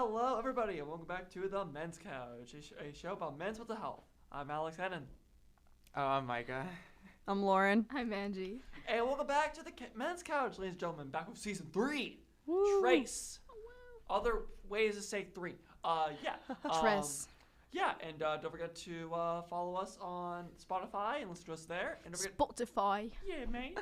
Hello, everybody, and welcome back to the Men's Couch, a show about men's mental health. I'm Alex Hennon. Oh, I'm Micah. I'm Lauren. I'm Angie. And welcome back to the Men's Couch, ladies and gentlemen, back with season 3. Woo. Trace. Other ways to say 3. Tress. Yeah, and don't forget to follow us on Spotify and listen to us there. And don't forget, Spotify. yeah, man.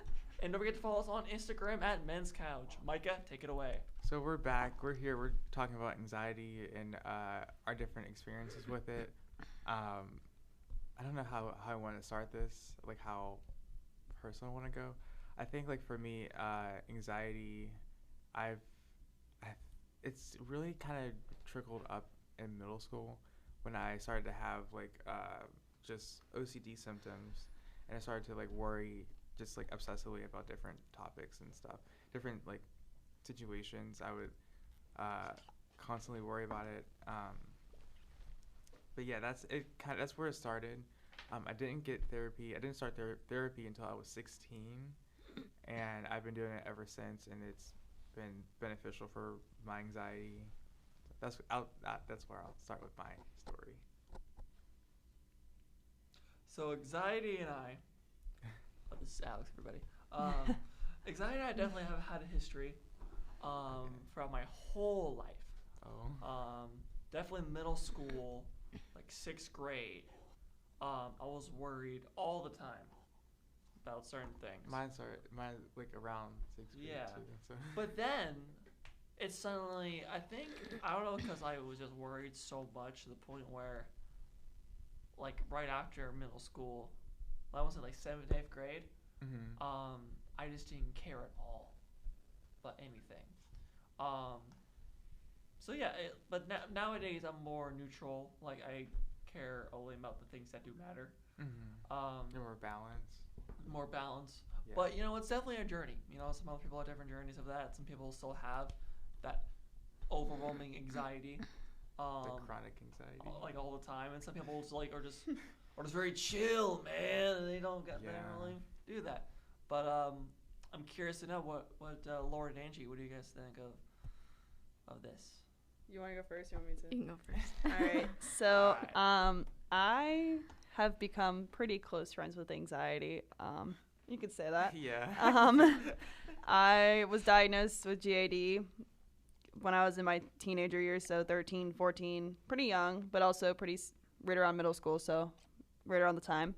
And don't forget to follow us on Instagram at Men's Couch. Micah, take it away. So we're back. We're here. We're talking about anxiety and our different experiences with it. I don't know how I want to start this, like how personal I want to go. I think like for me, anxiety, it's really kind of trickled up in middle school when I started to have like just OCD symptoms, and I started to like worry just like obsessively about different topics and stuff, different like situations. I would constantly worry about it. But yeah, that's where it started. I didn't get therapy. I didn't start therapy until I was 16, and I've been doing it ever since, and it's been beneficial for my anxiety. That's where I'll start with my story. So anxiety and I, this is Alex, everybody. Anxiety and I definitely have had a history throughout my whole life. Oh. Definitely middle school, like 6th grade. I was worried all the time about certain things. Mine like around 6th grade Yeah. too. So. But then it suddenly, I don't know, because I was just worried so much to the point where, like right after middle school, I was in like 7th, 8th grade. Mm-hmm. I just didn't care at all about anything. So yeah, but nowadays I'm more neutral. Like I care only about the things that do matter. Mm-hmm. More balance. More balance. Yeah. But it's definitely a journey. Some other people have different journeys of that. Some people still have that overwhelming anxiety. The chronic anxiety. Like all the time, and some people just like are just very chill, man, and they don't really do that. But I'm curious to know what Laura and Angie, what do you guys think of this? You want to go first? You want me to? You can go first. All right. So, I have become pretty close friends with anxiety. You could say that. Yeah. I was diagnosed with GAD when I was in my teenager years, so 13, 14, pretty young, but also pretty right around middle school, so right around the time.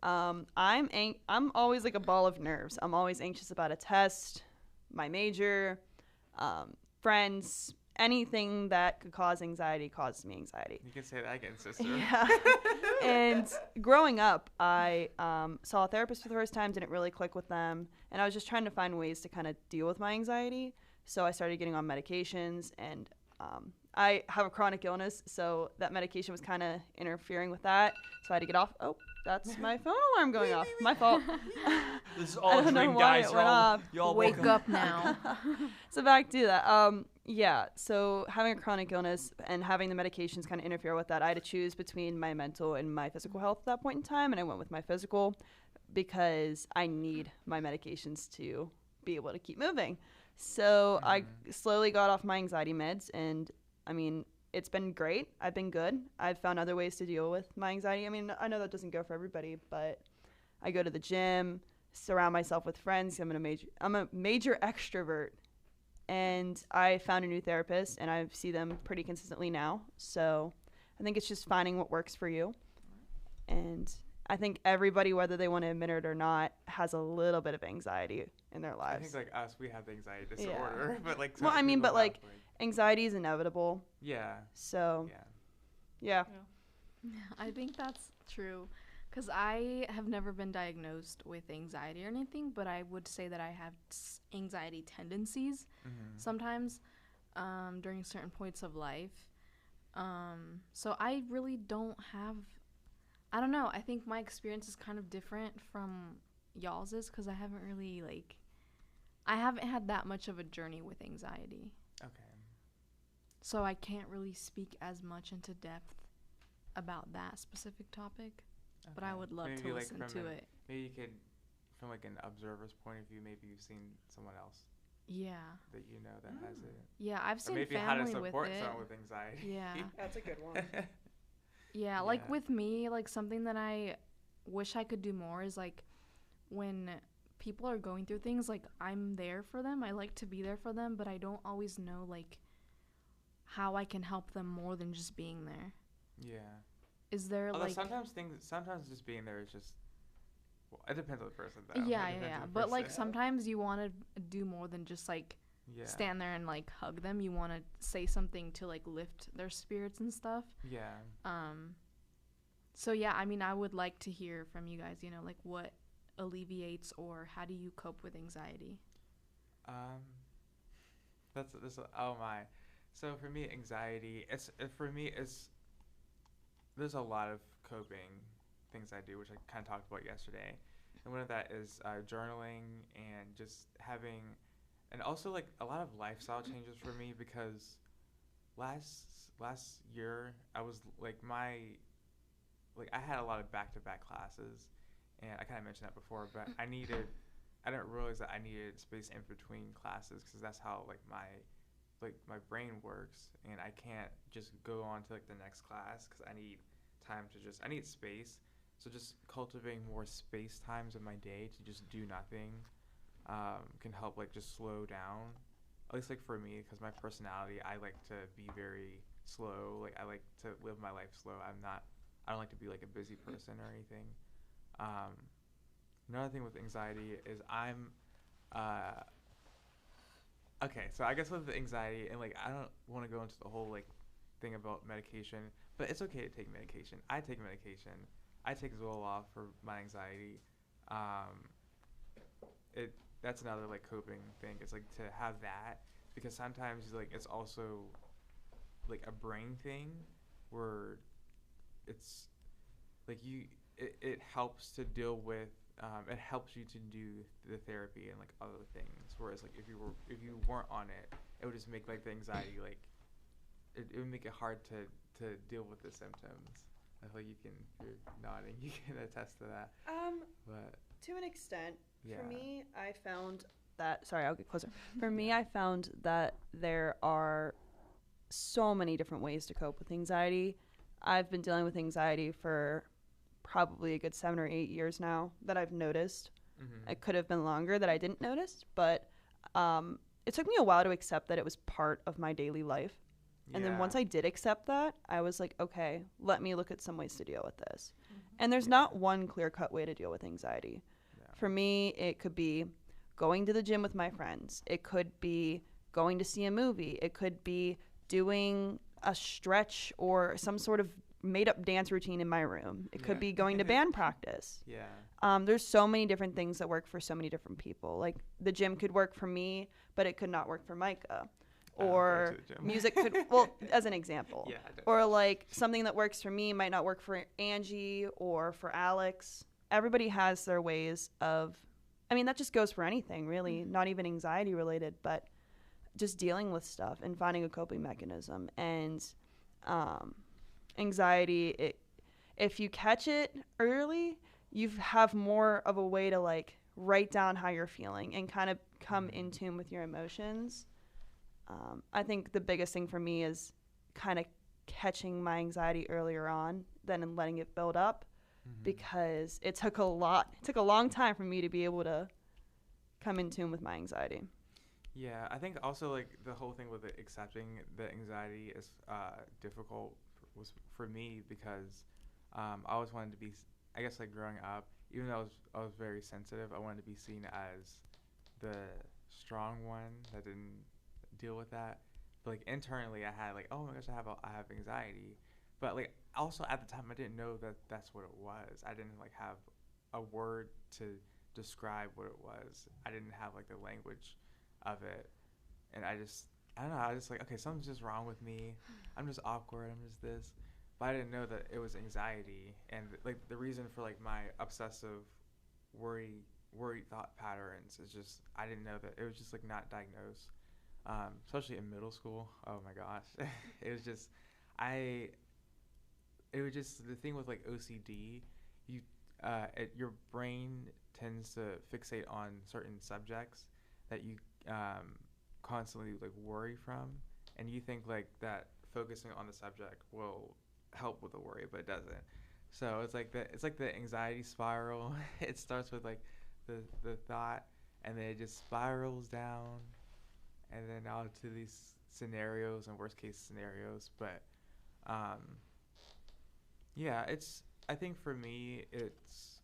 I'm always like a ball of nerves. I'm always anxious about a test, my major, friends. Anything that could cause anxiety causes me anxiety. You can say that again, sister. Yeah. And growing up, I saw a therapist for the first time, didn't really click with them, and I was just trying to find ways to kind of deal with my anxiety. So I started getting on medications, and I have a chronic illness, so that medication was kind of interfering with that. So I had to get off. Oh, that's my phone alarm going off. My fault. This is all I don't know dream, why guys. it went off. Y'all Wake up now. So back to that. Yeah, so having a chronic illness and having the medications kind of interfere with that, I had to choose between my mental and my physical health at that point in time, and I went with my physical because I need my medications to be able to keep moving. So I slowly got off my anxiety meds, and I mean, it's been great. I've been good. I've found other ways to deal with my anxiety. I mean, I know that doesn't go for everybody, but I go to the gym, surround myself with friends. I'm a major extrovert, and I found a new therapist, and I see them pretty consistently now. So I think it's just finding what works for you. And I think everybody, whether they want to admit it or not, has a little bit of anxiety in their lives. I think like us, we have the anxiety disorder, but like. Well, I mean, but like anxiety is inevitable. Yeah. So. Yeah. Yeah. I think that's true, because I have never been diagnosed with anxiety or anything, but I would say that I have anxiety tendencies sometimes during certain points of life. So I really don't have, I don't know, I think my experience is kind of different from y'all's, because I haven't really I haven't had that much of a journey with anxiety. Okay. So I can't really speak as much into depth about that specific topic, but I would love to listen to it. Maybe you could, from like an observer's point of view, maybe you've seen someone else that you know that has it. Yeah, I've Or seen maybe how to family with support it. someone with anxiety. Yeah. That's a good one. Yeah, like Yeah. with me, like something that I wish I could do more is like when people are going through things, like I'm there for them. I like to be there for them, but I don't always know like how I can help them more than just being there. Yeah. Is there Although like sometimes just being there is just, well, it depends on the person though. yeah, It yeah, depends yeah. on the But like person. sometimes you want to do more than just like Yeah. stand there and like hug them. You want to say something to like lift their spirits and stuff. Yeah. So yeah, I mean, I would like to hear from you guys, like what alleviates or how do you cope with anxiety? That's this. Oh my. So for me, anxiety. For me, there's a lot of coping things I do, which I kind of talked about yesterday, and one of that is journaling and just having, and also like a lot of lifestyle changes for me because last year I was like I had a lot of back-to-back classes, and I kind of mentioned that before, but I didn't realize that I needed space in between classes because that's how my brain works, and I can't just go on to like the next class because I need I need space. So just cultivating more space times in my day to just do nothing can help like just slow down. At least like for me, because my personality, I like to be very slow. Like I like to live my life slow. I don't like to be like a busy person or anything. Another thing with anxiety is okay, so I guess with the anxiety, and like I don't want to go into the whole like thing about medication, but it's okay to take medication. I take medication. I take Zoloft for my anxiety. That's another like coping thing. It's like to have that because sometimes like it's also like a brain thing where it's like it helps to deal with it helps you to do the therapy and like other things, whereas like if you weren't on it, it would just make like the anxiety like it would make it hard to deal with the symptoms. I feel like you're nodding, you can attest to that. But To an extent, yeah. for me, I found that. Sorry, I'll get closer. For me, I found that there are so many different ways to cope with anxiety. I've been dealing with anxiety for probably a good 7 or 8 years now that I've noticed. Mm-hmm. It could have been longer that I didn't notice, but it took me a while to accept that it was part of my daily life. And then once I did accept that, I was like, okay, let me look at some ways to deal with this. And there's not one clear-cut way to deal with anxiety. Yeah. For me, it could be going to the gym with my friends. It could be going to see a movie. It could be doing a stretch or some sort of made-up dance routine in my room. It could be going to band practice. Yeah. There's so many different things that work for so many different people. Like the gym could work for me, but it could not work for Micah. Or music could, well, as an example. Yeah, or like something that works for me might not work for Angie or for Alex. Everybody has their ways of, I mean, that just goes for anything, really, not even anxiety related, but just dealing with stuff and finding a coping mechanism. And anxiety, if you catch it early, you have more of a way to like write down how you're feeling and kind of come in tune with your emotions. I think the biggest thing for me is kind of catching my anxiety earlier on than letting it build up, because it took a long time for me to be able to come in tune with my anxiety. Yeah, I think also like the whole thing with accepting the anxiety is difficult was for me because I always wanted to be, I guess like growing up, even though I was very sensitive, I wanted to be seen as the strong one that didn't deal with that. But like internally I had like, oh my gosh, I have anxiety, but like also at the time I didn't know that that's what it was. I didn't like have a word to describe what it was. I didn't have like the language of it, and I don't know, I was just like, okay, something's just wrong with me, I'm just awkward, I'm just this. But I didn't know that it was anxiety, and like the reason for like my obsessive worry thought patterns is just I didn't know that it was just like not diagnosed. Especially in middle school. Oh my gosh. It was just the thing with like OCD, your brain tends to fixate on certain subjects that you constantly like worry from, and you think like that focusing on the subject will help with the worry, but it doesn't. So it's like the anxiety spiral. It starts with like the thought, and then it just spirals down, and then out to these scenarios and worst case scenarios. But um, yeah, it's I think for me it's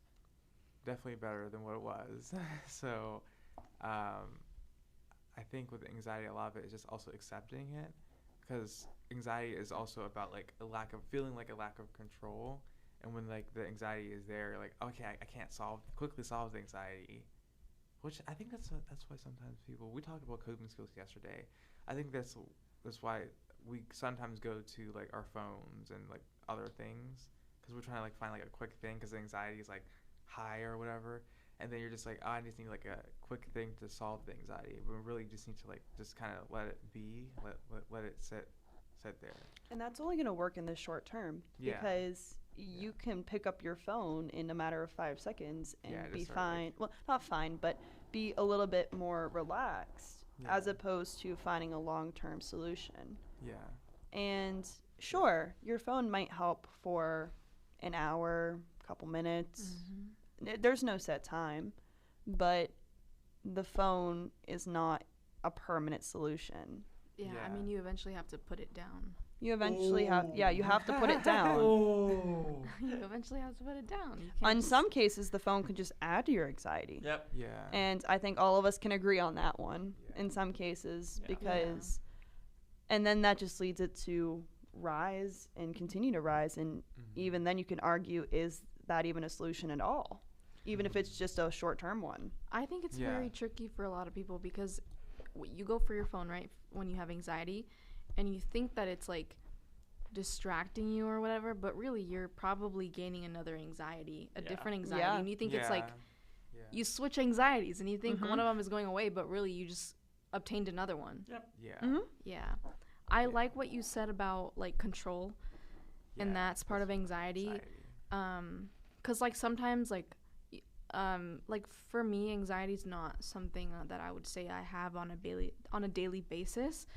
definitely better than what it was. So um, I think with anxiety, a lot of it is just also accepting it, because anxiety is also about like a lack of feeling like a lack of control. And when like the anxiety is there, like okay, I can't quickly solve the anxiety, which I think that's why sometimes we talked about coping skills yesterday. I think that's why we sometimes go to like our phones and like other things, because we're trying to like find like a quick thing, because the anxiety is like high or whatever, and then you're just like, oh, I just need like a quick thing to solve the anxiety. We really just need to like just kind of let it be, let it sit there. And that's only going to work in the short term, Yeah. because you can pick up your phone in a matter of 5 seconds and be just sort of, fine. Well, not fine, but be a little bit more relaxed, as opposed to finding a long-term solution. Yeah. And sure, your phone might help for an hour, couple minutes. There's no set time, but the phone is not a permanent solution. Yeah, I mean, you eventually have to put it down. You eventually you have to put it down. You eventually have to put it down. In some cases, the phone can just add to your anxiety. Yep. Yeah. And I think all of us can agree on that one in some cases, because, and then that just leads it to rise and continue to rise. And even then you can argue, is that even a solution at all? Even if it's just a short-term one. I think it's very tricky for a lot of people, because you go for your phone, right, when you have anxiety, and you think that it's like distracting you or whatever, but really you're probably gaining another anxiety, a different anxiety, and you think it's like you switch anxieties, and you think one of them is going away, but really you just obtained another one. Yep. Yeah. Yeah. I like what you said about like control, and that's part of anxiety. 'Cause like sometimes like for me, anxiety is not something that I would say I have on a daily basis.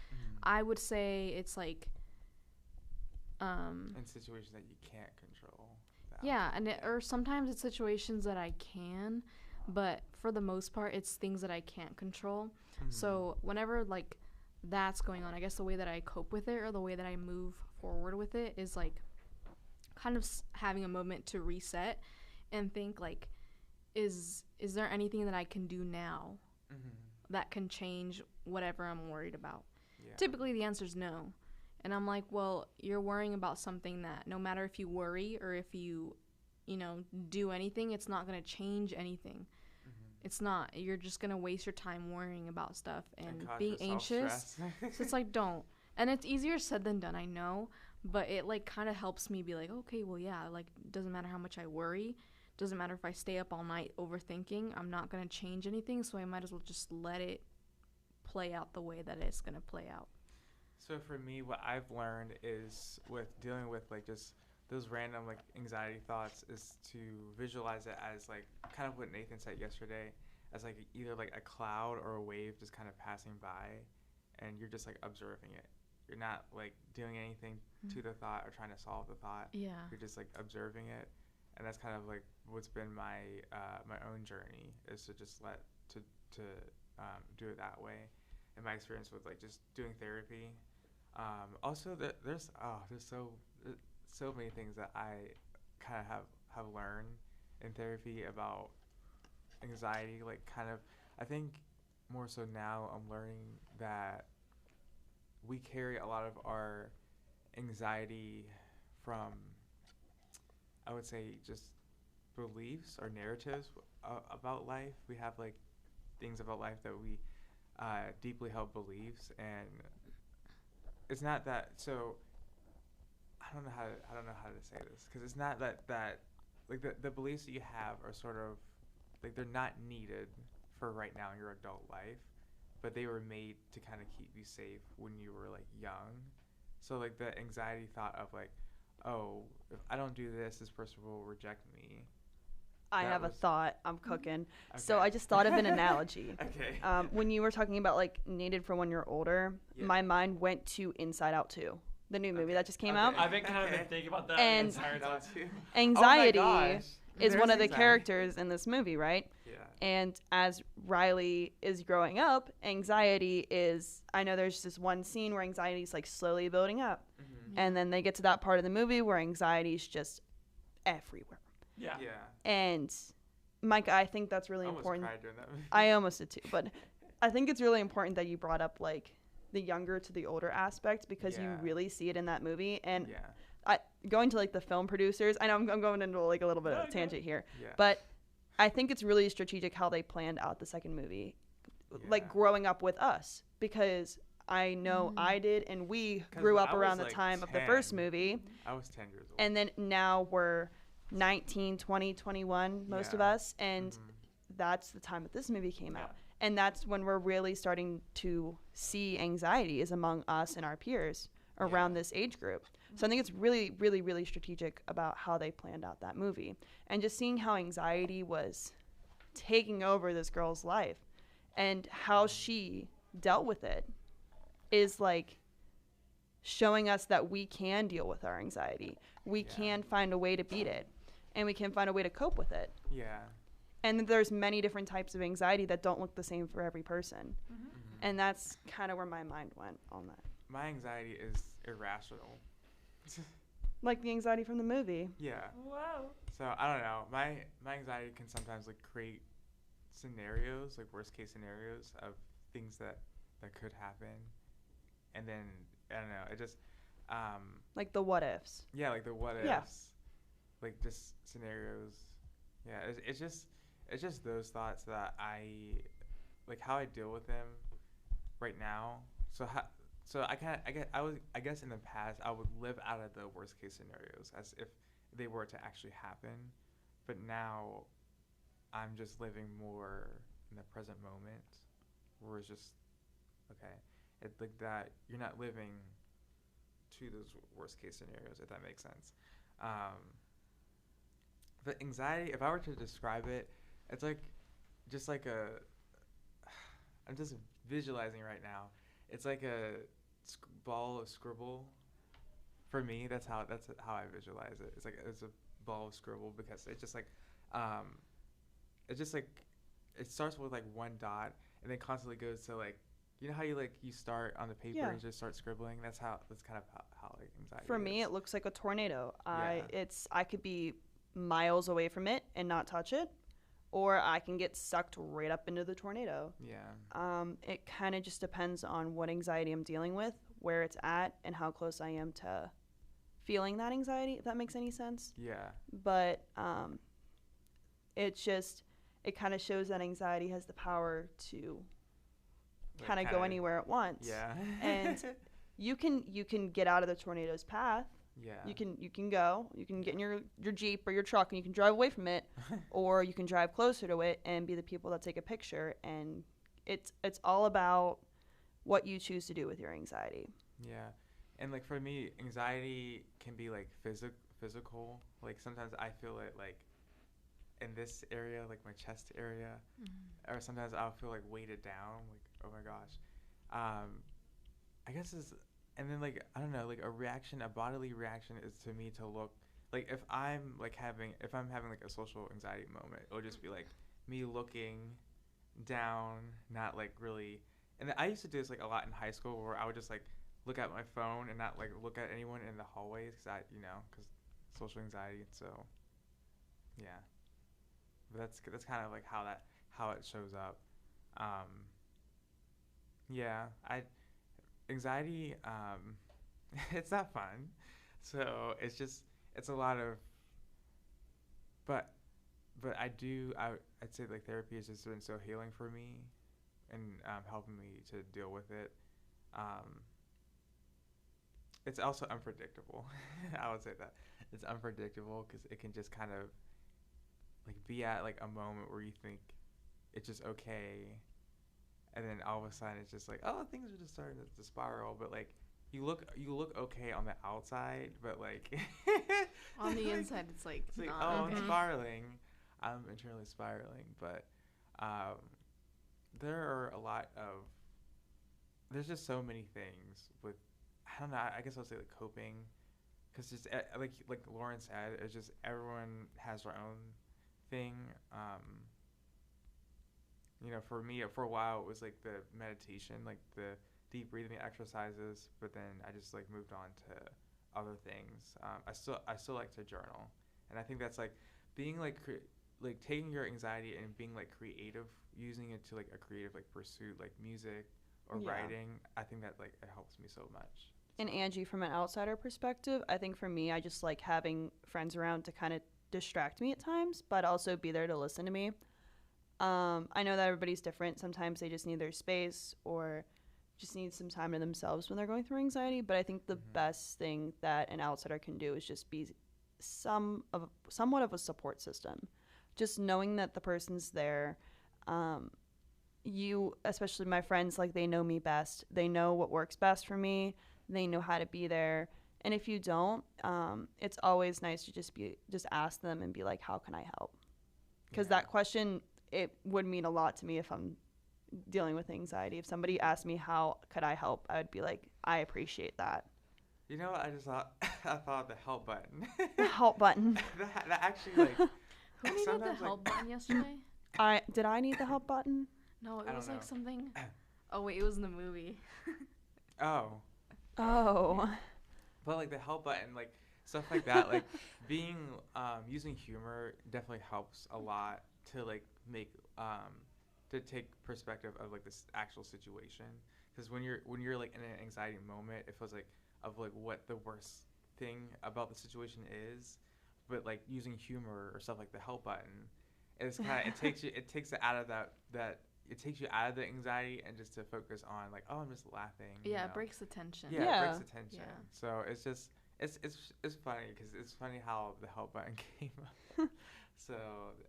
I would say it's like in situations that you can't control. Or sometimes it's situations that I can, but for the most part it's things that I can't control. So whenever like that's going on, I guess the way that I cope with it, or the way that I move forward with it, is like kind of having a moment to reset and think like, is there anything that I can do now that can change whatever I'm worried about? Typically the answer is no. And I'm like, well, you're worrying about something that no matter if you worry or if you do anything, it's not going to change anything. It's not. You're just going to waste your time worrying about stuff and being anxious. So it's like, don't. And it's easier said than done, I know, but it like kind of helps me be like, okay, well, yeah, like doesn't matter how much I worry. Doesn't matter if I stay up all night overthinking. I'm not going to change anything, so I might as well just let it play out the way that it's going to play out. So for me, what I've learned is with dealing with like just those random like anxiety thoughts, is to visualize it as like kind of what Nathan said yesterday, as like either like a cloud or a wave just kind of passing by, and you're just like observing it. You're not like doing anything to the thought or trying to solve the thought. Yeah. You're just like observing it. And that's kind of like what's been my my own journey, is to just do it that way. And my experience with like just doing therapy. Also, there's so many things that I kind of have learned in therapy about anxiety. Like kind of, I think more so now I'm learning that we carry a lot of our anxiety from, I would say, just beliefs or narratives about life. We have like things about life that we deeply held beliefs, and it's not that. So I don't know how to say this, because it's not that like the beliefs that you have are sort of like they're not needed for right now in your adult life, but they were made to kind of keep you safe when you were like young. So like the anxiety thought of like, oh, if I don't do this, this person will reject me. I That have a was- thought. I'm cooking. So Okay. I just thought of an analogy. Okay. When you were talking about like needed for when you're older, Yeah. my mind went to Inside Out 2, the new movie Okay. that just came Okay. out. I've been kind of Okay. been thinking about that And- the entire time. Anxiety Oh my gosh. is one There's of the anxiety. characters in this movie, right? Yeah. And as Riley is growing up, anxiety is, I know there's this one scene where anxiety is like slowly building up. Mm-hmm. And then they get to that part of the movie where anxiety is just everywhere. Yeah. Yeah. And Mike, I think that's really I almost important. cried during that movie. I almost did too, but I think it's really important that you brought up like the younger to the older aspect because you Yeah. really see it in that movie. And Yeah. going to like the film producers, I know I'm going into like a little bit of a Okay. tangent here, Yeah. but I think it's really strategic how they planned out the second movie, like Yeah. growing up with us, because I know I did, and we 'Cause grew I up was, around the like, time of the first 10. movie, I was 10 years old. and then now we're 19, 20, 21, most of Yeah. us, and Mhm. that's the time that this movie came out. Yeah. And that's when we're really starting to see anxiety is among us and our peers around Yeah. this age group. So I think it's really, really, really strategic about how they planned out that movie. And just seeing how anxiety was taking over this girl's life and how she dealt with it is like showing us that we can deal with our anxiety. We Yeah. can find a way to beat it, and we can find a way to cope with it. Yeah. And there's many different types of anxiety that don't look the same for every person. Mhm. And that's kind of where my mind went on that. My anxiety is irrational. Like the anxiety from the movie. Yeah. Wow. So I don't know. My anxiety can sometimes like create scenarios, like worst case scenarios of things that could happen, and then I don't know. It just Like the what ifs. yeah, like the what ifs, Yeah. like just scenarios. Yeah, it's just those thoughts that I like how I deal with them right now. So I guess in the past I would live out of the worst case scenarios as if they were to actually happen, but now I'm just living more in the present moment, where it's just okay. It's like that you're not living to those worst case scenarios, if that makes sense. But anxiety, if I were to describe it, it's like just like I'm just visualizing right now. It's like a ball of scribble. For me, that's how I visualize it. It's a ball of scribble because it's just like it starts with like one dot and then constantly goes to like, you know how you start on the paper Yeah. and just start scribbling. That's kind of how like anxiety. For me, is. it looks like a tornado. Yeah. I could be miles away from it and not touch it, or I can get sucked right up into the tornado. Yeah. It kind of just depends on what anxiety I'm dealing with, where it's at, and how close I am to feeling that anxiety, if that makes any sense. Yeah. But it kind of shows that anxiety has the power to kind of go anywhere it wants. Yeah. And you can get out of the tornado's path. Yeah. You can go. You can get in your Jeep or your truck and you can drive away from it, or you can drive closer to it and be the people that take a picture. And it's all about what you choose to do with your anxiety. Yeah. And like for me, anxiety can be like physical. Like sometimes I feel it like in this area, like my chest area, or sometimes I'll feel like weighted down. Like, oh my gosh. I guess and then like I don't know, like a bodily reaction is to me to look like if I'm having like a social anxiety moment, it'll just be like me looking down, not like really. And I used to do this like a lot in high school, where I would just like look at my phone and not like look at anyone in the hallways because social anxiety. So yeah, but that's kind of like how it shows up. Yeah, anxiety, it's not fun. So it's a lot of, but I'd say like therapy has just been so healing for me and helping me to deal with it. It's also unpredictable. I would say that it's unpredictable because it can just kind of like be at like a moment where you think it's just okay, and then all of a sudden it's just like, oh, things are just starting to spiral. But like you look okay on the outside, but like On the inside, it's like it's like, not oh, okay. I'm spiraling. I'm internally spiraling. But um, there are a lot of there's just so many things with I don't know. I guess I'll say like coping, because just like Lauren said, it's just everyone has their own thing. For me, for a while, it was like the meditation, like the deep breathing exercises. But then I just like moved on to other things. I still like to journal, and I think that's like being like taking your anxiety and being like creative, using it to like a creative like pursuit, like music or Yeah. writing. I think that like it helps me so much. And Angie, from an outsider perspective, I think for me, I just like having friends around to kind of distract me at times, but also be there to listen to me. I know that everybody's different. Sometimes they just need their space or just need some time to themselves when they're going through anxiety. But I think the best thing that an outsider can do is just be somewhat of a support system. Just knowing that the person's there. Especially my friends, like they know me best. They know what works best for me. They know how to be there. And if you don't, it's always nice to just ask them and be like, how can I help? Because that question, it would mean a lot to me if I'm dealing with anxiety. If somebody asked me how could I help, I would be like, I appreciate that. You know what? I just thought I thought of the help button. The help button. that actually like Who needed the sometimes, help button yesterday? Did I need the help button? No, it I was don't like know. something. Oh wait, it was in the movie. Oh, Oh. but like the help button, like stuff like that, like being using humor definitely helps a lot to like make to take perspective of like this actual situation. Because when you're like in an anxiety moment, it feels like of like what the worst thing about the situation is, but like using humor or stuff like the help button, it's kind of it takes it out of that it takes you out of the anxiety and just to focus on like, oh, I'm just laughing. Yeah, it breaks the tension. Yeah, Yeah. it breaks the tension. Yeah. So it's just it's funny because it's funny how the help button came up. So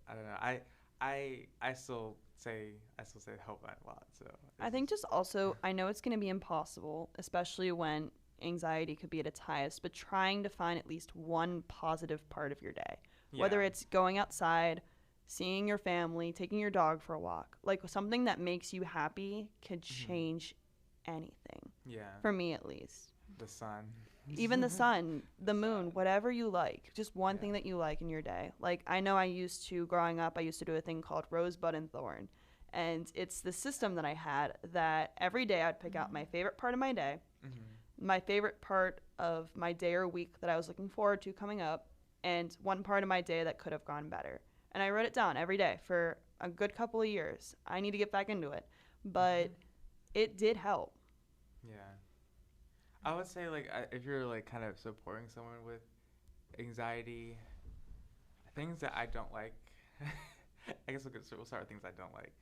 I don't know. I still say the help button a lot. So I think just also, I know it's going to be impossible, especially when anxiety could be at its highest, but trying to find at least one positive part of your day. Whether it's going outside, seeing your family, taking your dog for a walk, like something that makes you happy could change anything. For me, at least. the sun. Even the sun, the moon, whatever you like, just one thing that you like in your day. Like I know growing up, I used to do a thing called rosebud and thorn. And it's the system that I had that every day I'd pick out my favorite part of my day, my favorite part of my day or week that I was looking forward to coming up, and one part of my day that could have gone better. And I wrote it down every day for a good couple of years. I need to get back into it. But it did help. Yeah. I would say like if you're like kind of supporting someone with anxiety, things that I don't like. I guess we'll start with things I don't like.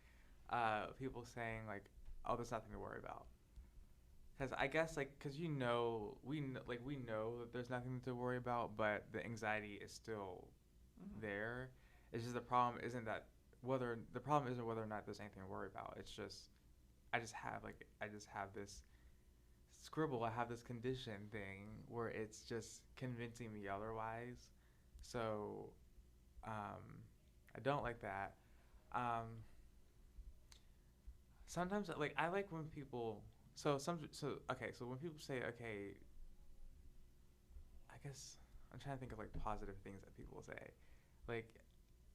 People saying like, "Oh, there's nothing to worry about." Because I guess like, because we know that there's nothing to worry about, but the anxiety is still there. It's just the problem isn't whether or not there's anything to worry about. It's just I just have this scribble. I have this condition thing where it's just convincing me otherwise. So I don't like that. Sometimes like I like when people so when people say, okay, I guess I'm trying to think of like positive things that people say, like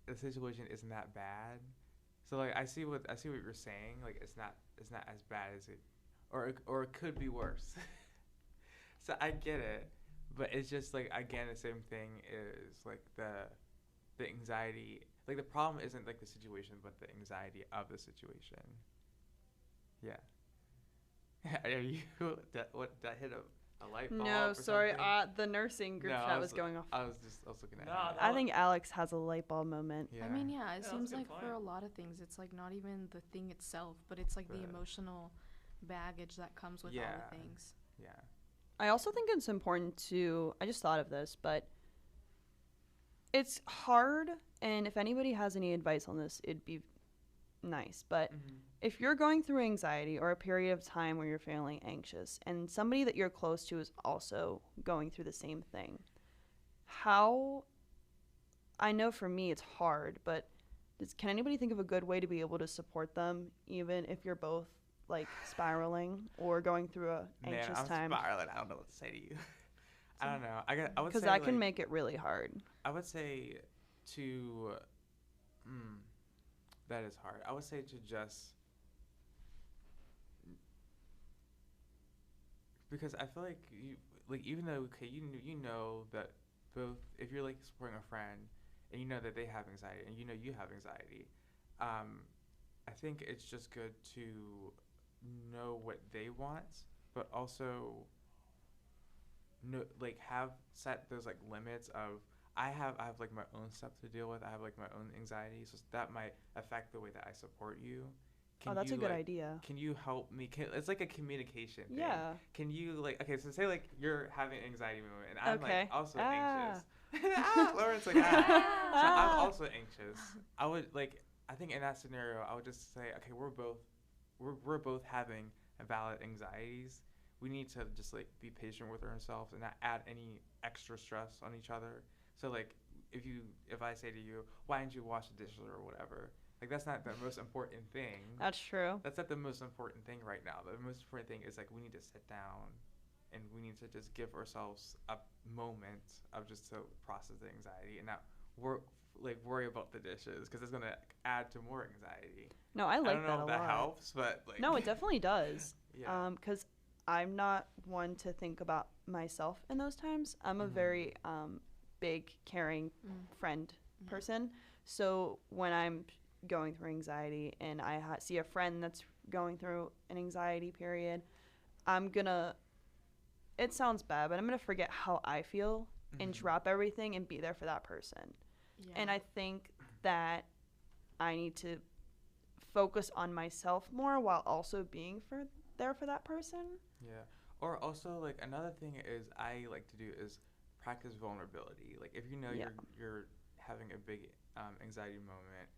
the situation isn't that bad. So like I see what you're saying, like it's not as bad as it, or it could be worse. So I get it, but it's just like again the same thing is like the anxiety. Like the problem isn't like the situation, but the anxiety of the situation. Yeah. Are you did I hit a light bulb? No, or sorry. something? The nursing group No, chat was going off. I was looking at No, you. that I think Alex has a light bulb moment. Yeah. I mean, yeah, it that's a seems good like point. for a lot of things, it's like not even the thing itself, but it's like the But- emotional baggage that comes with all Yeah. the things. Yeah. I also think it's important to, I just thought of this, but it's hard, and if anybody has any advice on this, it'd be nice. But if you're going through anxiety or a period of time where you're feeling anxious, and somebody that you're close to is also going through the same thing, how I know for me it's hard, but can anybody think of a good way to be able to support them, even if you're both like spiraling or going through a anxious I'm time? spiraling. I don't know what to say to you. I don't know. I would Because say that can like, make it really hard. I would say to. That is hard. I would say to just. Because I feel like you like even though okay you know that both if you're like supporting a friend and you know that they have anxiety and you know you have anxiety, I think it's just good to know what they want, but also no like have set those like limits of I have like my own stuff to deal with. I have like my own anxiety, so that might affect the way that I support you. Oh, that's a good idea. Can you help me? It's like a communication thing. Yeah. Can you like okay? So say like you're having an anxiety moment, and I'm Okay. like also Ah. anxious. Lauren's like So I'm also anxious. I would like I think in that scenario I would just say okay we're both having valid anxieties. We need to just like be patient with ourselves and not add any extra stress on each other. So like if I say to you why didn't you wash the dishes or whatever. Like, that's not the most important thing. That's true. That's not the most important thing right now. The most important thing is, like, we need to sit down and we need to just give ourselves a moment of just to process the anxiety and not worry about the dishes because it's going to add to more anxiety. No, I like don't that know a if that lot. helps, but, like... No, it definitely does. Yeah. Because I'm not one to think about myself in those times. I'm a very big, caring friend person. So when I'm going through anxiety and I see a friend that's going through an anxiety period, I'm gonna, it sounds bad, but I'm gonna forget how I feel and drop everything and be there for that person. Yeah. And I think that I need to focus on myself more while also being there for that person. Yeah. Or also, like, another thing is I like to do is practice vulnerability. Like, if you know you're having a big anxiety moment,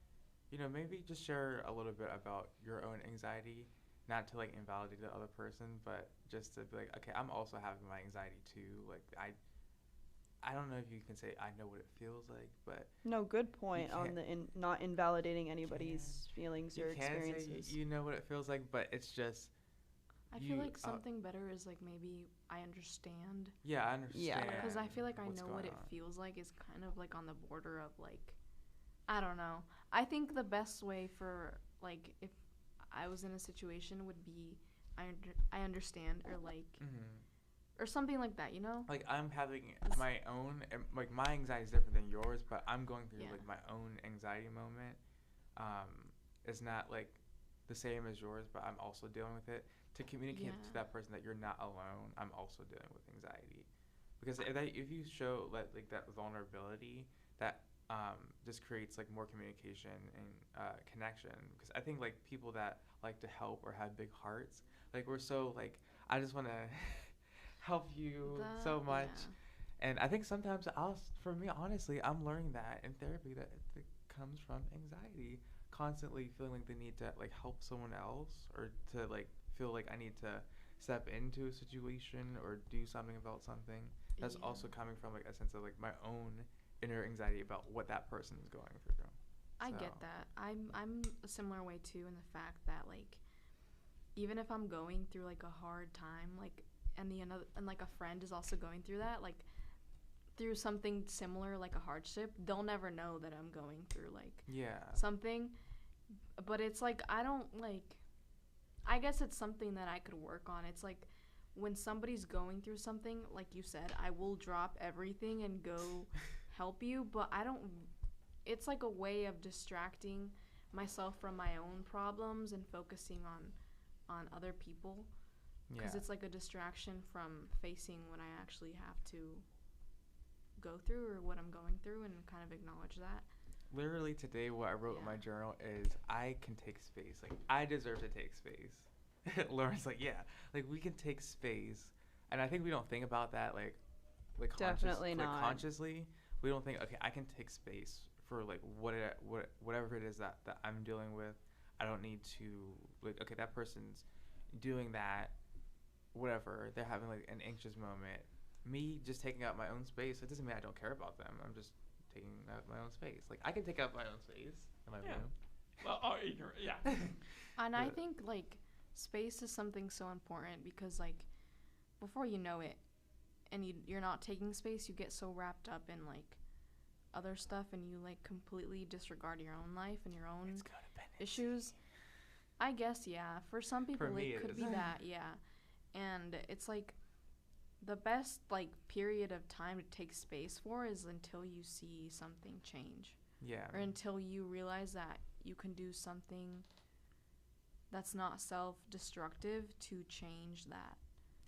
you know, maybe just share a little bit about your own anxiety, not to, like, invalidate the other person, but just to be like, okay, I'm also having my anxiety too. Like, I don't know if you can say I know what it feels like, but... No, good point on the not invalidating anybody's feelings or experiences. You can say you know what it feels like, but it's just... I feel like something better is, like, maybe I understand. Yeah, I understand. Yeah, because I feel like I know what it feels like is kind of, like, on the border of, like... I don't know. I think the best way for, like, if I was in a situation would be I understand or, like, or something like that, you know? Like, I'm having my own, like, my anxiety is different than yours, but I'm going through, like, my own anxiety moment. It's not, like, the same as yours, but I'm also dealing with it. To communicate to that person that you're not alone, I'm also dealing with anxiety. Because if you show, like that vulnerability, that just creates like more communication and connection. Because I think like people that like to help or have big hearts, like we're so like I just want to help you so much. Yeah. And I think sometimes for me honestly, I'm learning that in therapy that it comes from anxiety, constantly feeling like the need to like help someone else or to like feel like I need to step into a situation or do something about something. That's also coming from like a sense of like my own inner anxiety about what that person is going through. I get that. I'm a similar way too in the fact that like even if I'm going through like a hard time, like and like a friend is also going through that, like through something similar like a hardship, they'll never know that I'm going through like something. But it's like I guess it's something that I could work on. It's like when somebody's going through something, like you said, I will drop everything and go help you, but it's like a way of distracting myself from my own problems and focusing on other people, because it's like a distraction from facing what I actually have to go through or what I'm going through and kind of acknowledge that. Literally today what I wrote in my journal is I can take space. Like I deserve to take space. Lauren's like, yeah, like we can take space. And I think we don't think about that like definitely not. Like consciously. We don't think, okay, I can take space for like whatever it is that I'm dealing with. I don't need to like, okay, that person's doing that, whatever. They're having like an anxious moment. Me just taking out my own space, it doesn't mean I don't care about them. I'm just taking up my own space. Like I can take up my own space in my Yeah. room. Well, yeah. And I But- think like space is something so important because like before you know it, and you're not taking space, you get so wrapped up in like other stuff, and you like completely disregard your own life and your own It's codependent. issues. I guess, yeah. For some people, me, it it could is. be that, yeah. And it's like the best like period of time to take space for is until you see something change, Yeah. or until you realize that you can do something that's not self-destructive to change that.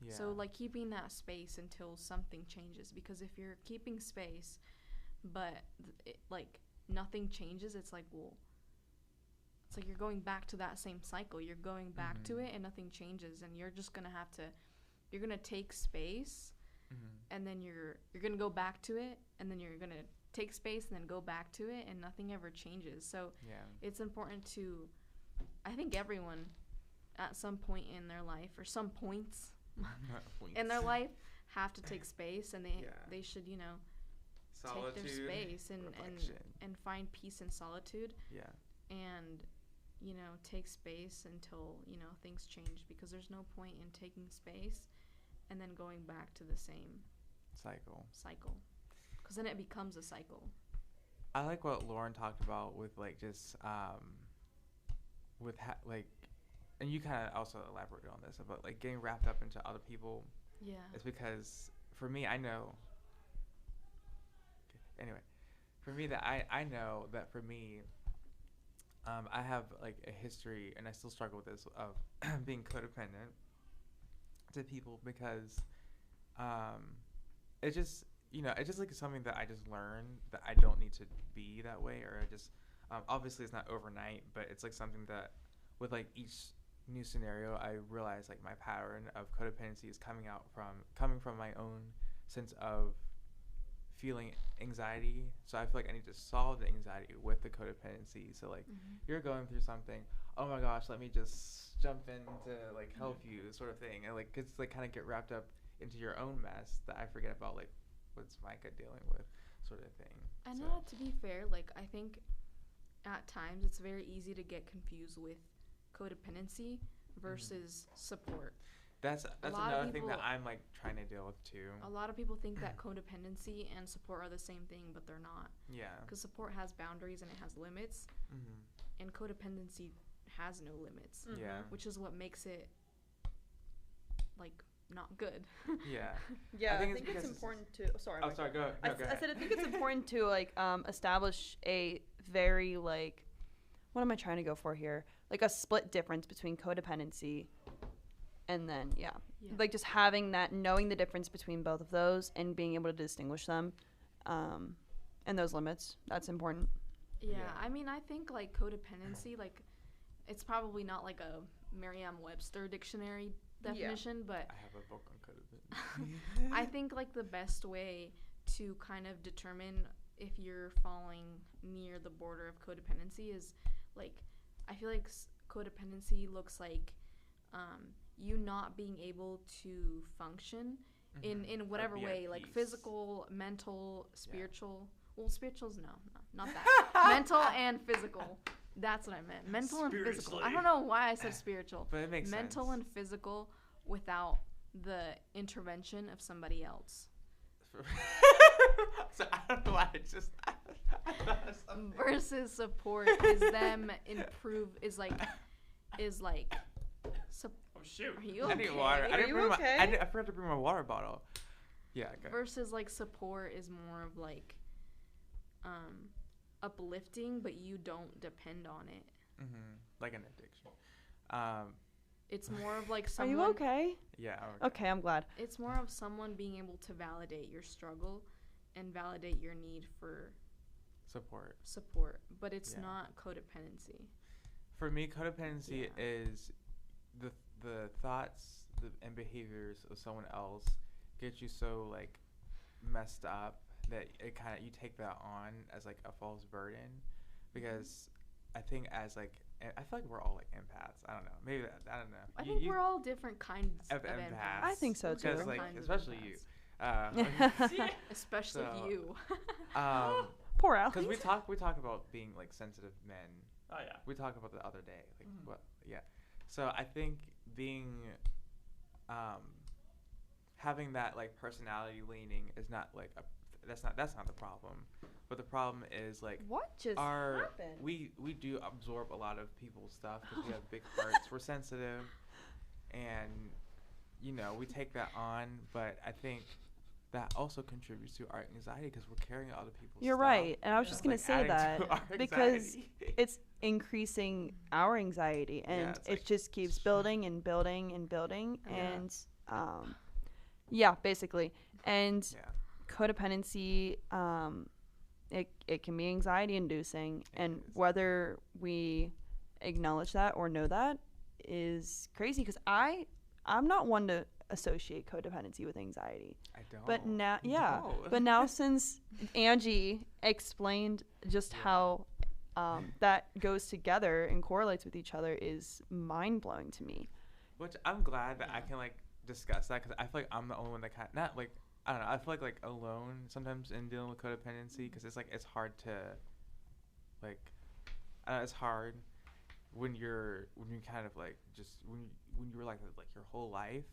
Yeah. So like keeping that space until something changes, because if you're keeping space, but like nothing changes, it's like, well, it's like you're going back to that same cycle. You're going back to it and nothing changes, and you're just gonna have to, you're gonna take space, and then you're gonna go back to it, and then you're gonna take space and then go back to it, and nothing ever changes. So Yeah. it's important to, I think everyone at some point in their life, or some points in their life, have to take space, and they should, you know, Solitude, take their space reflection. and find peace and solitude, Yeah. and you know, take space until, you know, things change, because there's no point in taking space and then going back to the same cycle, because then it becomes a cycle. I like what Lauren talked about with like just like, and you kind of also elaborated on this about like getting wrapped up into other people. Yeah. It's because for me, I know. Anyway, for me that I know that for me, I have like a history, and I still struggle with this, of being codependent to people, because it's just, you know, it's just like something that I just learned that I don't need to be that way, or I just obviously it's not overnight, but it's like something that with like each new scenario I realize like my pattern of codependency is coming from my own sense of feeling anxiety. So I feel like I need to solve the anxiety with the codependency. So like you're going through something, oh my gosh, let me just jump in to like help you, sort of thing, and like it's like kind of get wrapped up into your own mess that I forget about like what's Micah dealing with, sort of thing. And So- to be fair, like I think at times it's very easy to get confused with codependency versus support. That's lot of another thing that people- I'm like trying to deal with too. A lot of people think that codependency and support are the same thing, but they're not. Yeah. Because support has boundaries and it has limits, and codependency has no limits, Yeah. which is what makes it like not good. Yeah. Yeah, I think think, it's it's because important to. Sorry. Oh, Micah. sorry. Go I ahead. said I think it's important to like establish a very like, what am I trying to go for here? Like a split difference between codependency, and then like just having that, knowing the difference between both of those and being able to distinguish them, and those limits. That's important. Yeah, Yeah. I mean, I think like codependency, like it's probably not like a Merriam-Webster dictionary definition, but I have a book on codependency. I think like the best way to kind of determine if you're falling near the border of codependency is like, I feel like codependency looks like you not being able to function in whatever be at way, like peace. physical, mental, spiritual. Well, spiritual's not that. Mental and physical. That's what I meant. Mental and physical. I don't know why I said spiritual. But it makes Mental sense. and physical without the intervention of somebody else. So I don't know why it's just. Versus support is them Oh shoot. Are you I need okay? water. Are you okay? I forgot to bring my water bottle. Yeah. Okay. Versus like support is more of like uplifting, but you don't depend on it. Like an addiction. It's more of like Are someone. you okay? Yeah. Okay, I'm glad. It's more of someone being able to validate your struggle and validate your need for Support. but it's Yeah. not codependency. For me, codependency Yeah. is the thoughts and behaviors of someone else get you so like messed up that it kind of, you take that on as like a false burden, because I think as like, I feel like we're all like empaths. I don't know. Maybe I don't know. I think we're all different kinds of of empaths. empaths. I think so, because too. like Kinds of especially you. empaths. Especially So, you. Poor Alex. Because we talk about being like sensitive men. Oh yeah. We talked about the other day. Like what? Yeah. So I think being, having that like personality leaning is not like that's not the problem. But the problem is like What just happened? we do absorb a lot of people's stuff because we have big hearts. We're sensitive, and we take that on. But I think that also contributes to our anxiety because we're carrying other people's You're stuff. right, and I was just gonna say adding that to our because anxiety. it's increasing our anxiety, and it's it like just keeps building and building and building, Yeah. and basically, and Yeah. codependency, it can be anxiety inducing, and is. whether we acknowledge that or know that is crazy, because I'm not one to associate codependency with anxiety. I don't. But now, No. but now since Angie explained just how that goes together and correlates with each other is mind blowing to me. Which I'm glad that I can like discuss that because I feel like I'm the only one that not like I don't know. I feel like alone sometimes in dealing with codependency because it's like it's hard to like it's hard when you kind of like just when you're like your whole life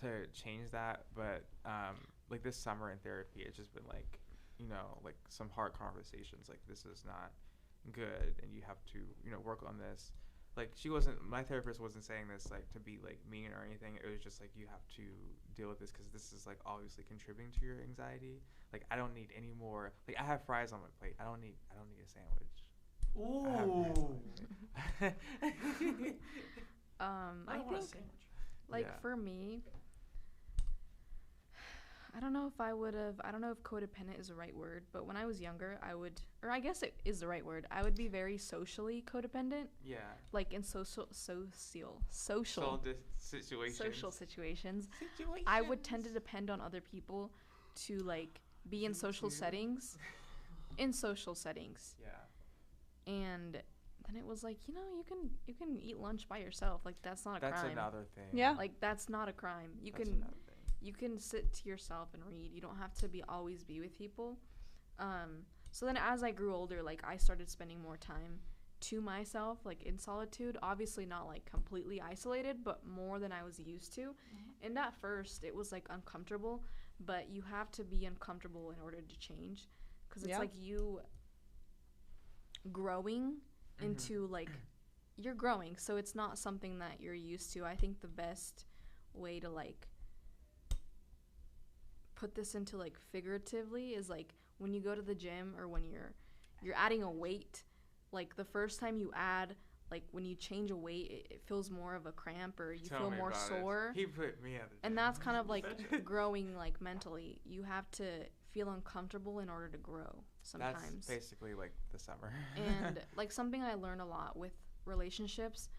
to change that. But like this summer in therapy, it's just been like like some hard conversations like this is not good and you have to work on this. Like my therapist wasn't saying this like to be like mean or anything. It was just like you have to deal with this because this is like obviously contributing to your anxiety. Like I don't need any more. Like I have fries on my plate. I don't need a sandwich. Ooh. I want a think sandwich. like for me, I don't know if codependent is the right word, but when I was younger, I guess it is the right word. I would be very socially codependent. Yeah. Like in social situations. I would tend to depend on other people to like be in social settings. In social settings. Yeah. And then it was like, you can eat lunch by yourself. Like that's not a crime. That's another thing. Yeah. Like that's not a crime. That's another thing. You can sit to yourself and read. You don't have to always be with people. So then as I grew older, like I started spending more time to myself, like in solitude. Obviously not like completely isolated, but more than I was used to. And at first it was like uncomfortable, but you have to be uncomfortable in order to change. Because it's like you growing into like, you're growing. So it's not something that you're used to. I think the best way to like put this into like figuratively is like when you go to the gym or when you're adding a weight, like the first time you add, like when you change a weight, it feels more of a cramp or you feel more sore. He put me at the gym. And that's kind of like growing like mentally. You have to feel uncomfortable in order to grow sometimes. That's basically like the summer. And like something I learn a lot with relationships,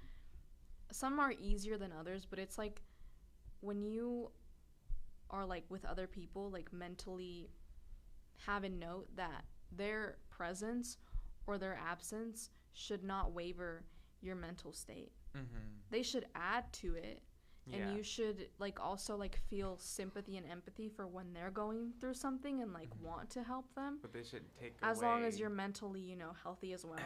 some are easier than others, but it's like when you are like with other people, like mentally have a note that their presence or their absence should not waver your mental state. They should add to it, and you should like also like feel sympathy and empathy for when they're going through something and like want to help them. But they shouldn't take as away. long as you're mentally healthy as well.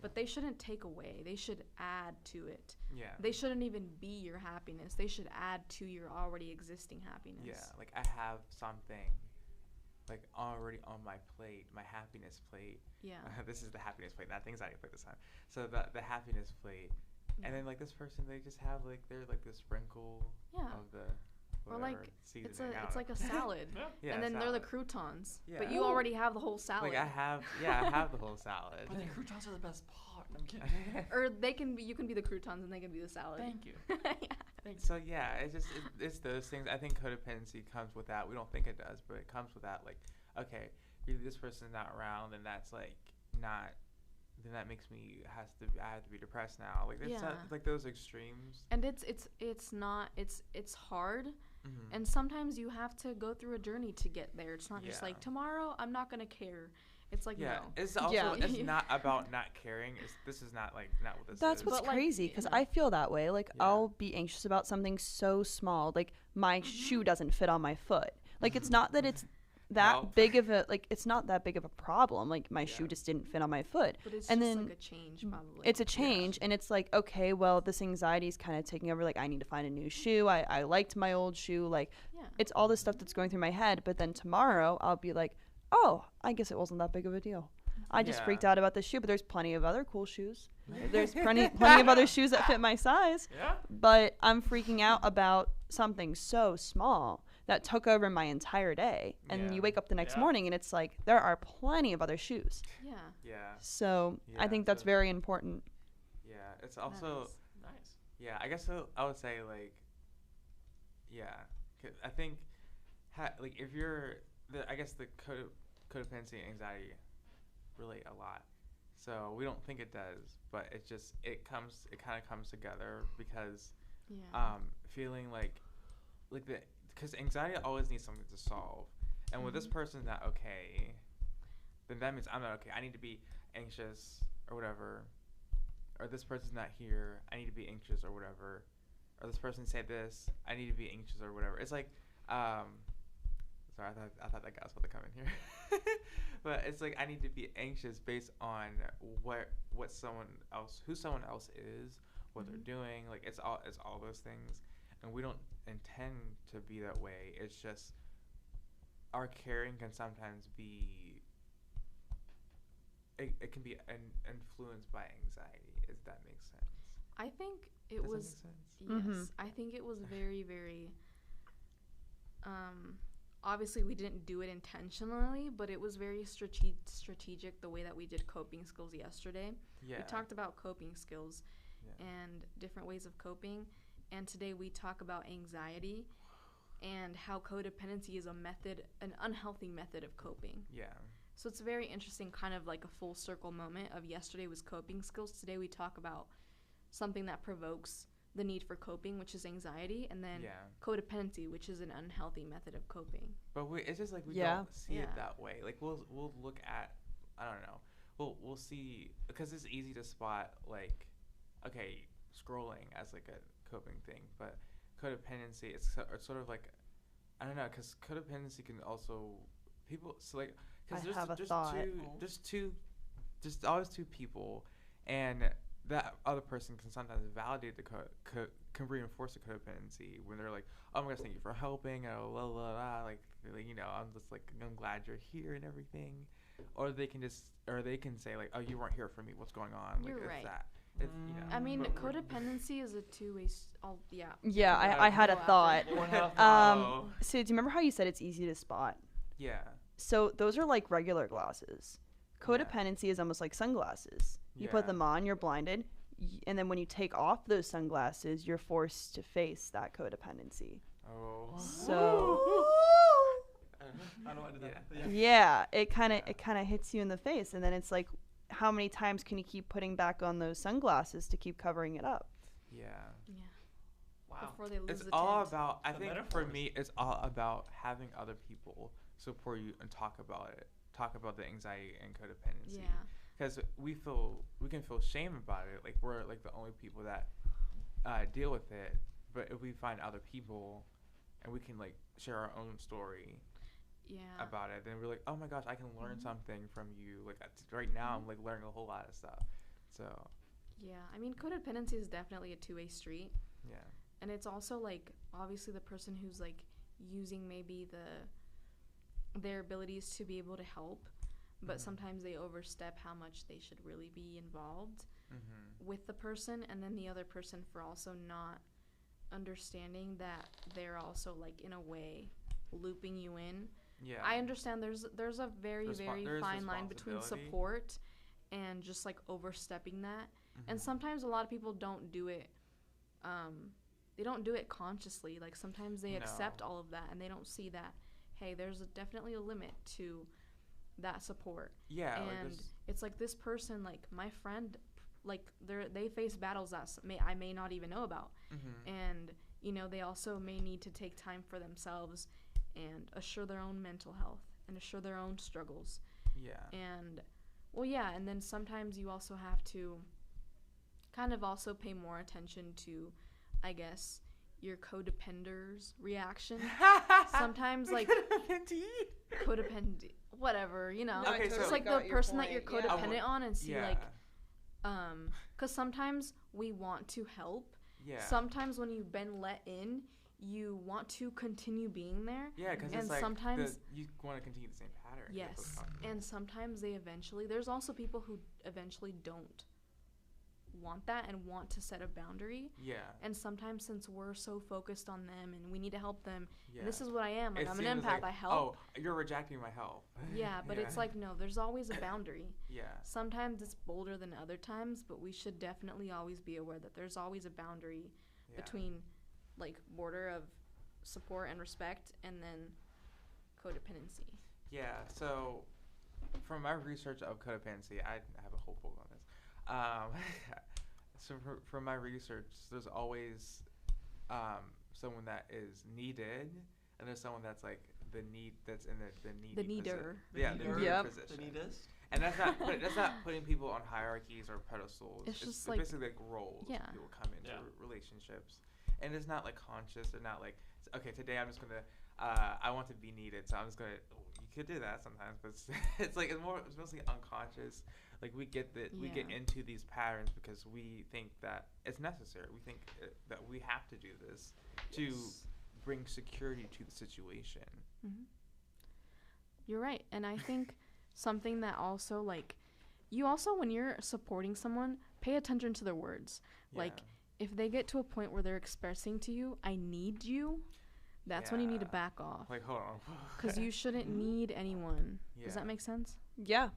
But they shouldn't take away. They should add to it. Yeah. They shouldn't even be your happiness. They should add to your already existing happiness. Yeah, like I have something like already on my plate, my happiness plate. Yeah. This is the happiness plate, not the anxiety plate this time. So the happiness plate. And then like this person, they just have like they're like the sprinkle of the or whatever like seasoning. it's like a salad. Yeah, and then they're the salad. croutons. Yeah. But you already have the whole salad. Like I have the whole salad. But the croutons are the best part. I'm kidding. Or you can be the croutons and they can be the salad. Thank you. Yeah. So yeah, it's those things. I think codependency comes with that. We don't think it does, but it comes with that. Like, okay, this person's not around, and that's like not. Then that makes me I have to be depressed now. Like it's not, like those extremes. And it's hard. Mm-hmm. And sometimes you have to go through a journey to get there. It's not just like tomorrow I'm not gonna care. It's like no. It's also it's not about not caring. This is not not what this That's is. what's But, like, crazy, because I feel that way. Like I'll be anxious about something so small, like my shoe doesn't fit on my foot. Like it's not that it's that help. big of a, like, it's not that big of a problem. Like, my Yeah. shoe just didn't fit on my foot. But it's And just then like a change, probably. it's a change, and it's like, okay, well, this anxiety is kind of taking over. Like, I need to find a new shoe. I liked my old shoe. Like, Yeah. it's all this stuff that's going through my head. But then tomorrow I'll be like, oh, I guess it wasn't that big of a deal. I just Yeah. freaked out about this shoe, but there's plenty of other cool shoes. There's plenty of other shoes that fit my size. Yeah. But I'm freaking out about something so small that took over my entire day. And Yeah. you wake up the next Yeah. morning and it's like, there are plenty of other shoes. Yeah. Yeah. So I Yeah, think that's so- very important. Yeah. It's also. Nice. Nice. Yeah, I guess I would say like, yeah, 'cause I think, like if you're I guess the codependency and anxiety relate a lot. So we don't think it does, but it kind of comes together because Yeah. feeling like because anxiety always needs something to solve, and when this Mhm. person's not okay, then that means I'm not okay. I need to be anxious or whatever. Or this person's not here, I need to be anxious or whatever. Or this person said this, I need to be anxious or whatever. It's like, sorry, I thought that guy was about to come in here. But it's like I need to be anxious based on who someone else is, what they're doing. Like it's all those things, and we don't intend to be that way. It's just our caring can sometimes be. It can be influenced by anxiety, if that makes sense. I think it Does was. that make sense? Yes, Mhm. I think it was very, very. Obviously, we didn't do it intentionally, but it was very strategic the way that we did coping skills yesterday. Yeah. We talked about coping skills Yeah. and different ways of coping, and today we talk about anxiety and how codependency is an unhealthy method of coping. Yeah. So it's very interesting, kind of like a full circle moment of yesterday was coping skills. Today we talk about something that provokes the need for coping, which is anxiety, and then Yeah. codependency, which is an unhealthy method of coping. But it's just like we Yeah. don't see it Yeah. that way. Like we'll look at, I don't know. We'll see, because it's easy to spot like, okay, scrolling as like a coping thing, but codependency it's sort of like, I don't know, because codependency can also because I have a thought. there's always two people, and that other person can sometimes validate the can reinforce the codependency when they're like, oh my gosh, thank you for helping, blah, blah, blah, like I'm just like, I'm glad you're here and everything, or they can say like, oh, you weren't here for me, what's going on? You're like, right. It's that. It's, I mean, but we're- codependency is a two-way. Yeah. Yeah, I had a Go thought. after. One half. Oh. So do you remember how you said it's easy to spot? Yeah. So those are like regular glasses. Codependency is almost like sunglasses. You put Yeah. them on, you're blinded, and then when you take off those sunglasses, you're forced to face that codependency. Oh. So I know I did that. Yeah. yeah, it kind of hits you in the face, and then it's like, how many times can you keep putting back on those sunglasses to keep covering it up? Yeah. Yeah. Wow. Before they lose It's the all tint. about, I The think for metaphors. me, it's all about having other people support you and talk about it. Talk about the anxiety and codependency. Yeah. Because we can feel shame about it. Like we're like the only people that deal with it. But if we find other people and we can like share our own story Yeah. about it, then we're like, oh my gosh, I can learn Mhm. something from you. Like right now, I'm like learning a whole lot of stuff. So Yeah. I mean, codependency is definitely a two-way street. yeah. And it's also like obviously the person who's like using maybe their abilities to be able to help, but Mhm. sometimes they overstep how much they should really be involved Mm-hmm. with the person, and then the other person for also not understanding that they're also like in a way looping you in. Yeah. I understand there's a very very There is fine line between responsibility. support and just like overstepping that. And Mhm. sometimes a lot of people don't do it they don't do it consciously. Like sometimes they accept No. all of that and they don't see that, hey, there's definitely a limit to that support. Yeah. like And there's- it's like this person, like my friend, like they face battles that I may not even know about. Mhm. And they also may need to take time for themselves and assure their own mental health and assure their own struggles. yeah. And well, yeah, and then sometimes you also have to kind of also pay more attention to, I guess, your codepender's reaction. Sometimes like codependent, whatever, you know. No, I Okay, so- it's totally like the got your person that you're point, yeah. codependent on, and see Yeah. like, because sometimes we want to help. Yeah. Sometimes when you've been let in, you want to continue being there. Yeah, because and it's like sometimes- you want to continue the same pattern. You get those Yes, comfortable. and sometimes there's also people who eventually don't want that and want to set a boundary. Yeah. And sometimes since we're so focused on them and we need to help them, Yeah. and this is what I am, like It I'm an seems empath, like, I help. Oh, you're rejecting my help. Yeah, but it's like, no, there's always a boundary. Yeah. Sometimes it's bolder than other times, but we should definitely always be aware that there's always a boundary Yeah. between like border of support and respect and then codependency. Yeah, so from my research of codependency, I have a whole book on this. So from my research, there's always someone that is needed, and there's someone that's like the need that's in the needy The needer. Yeah, the needer. needer Yep. position. The needest. And that's not putting people on hierarchies or pedestals. It's just like- basically like roles. Yeah. People come into Yeah. relationships, and it's not like conscious. They're not like, okay, today I'm just gonna, I want to be needed, so I'm just gonna. You could do that sometimes, but it's like it's mostly unconscious. Like we get we get Yeah. into these patterns because we think that it's necessary. We think that we have to do this to Yes. bring security to the situation. Mm-hmm. You're right. And I think something that also, like, you also, when you're supporting someone, pay attention to their words. Like, Yeah. if they get to a point where they're expressing to you, I need you, that's when you need to Yeah. back off. Like, hold on. Because you shouldn't need anyone. Does that Yeah. make sense? Yeah.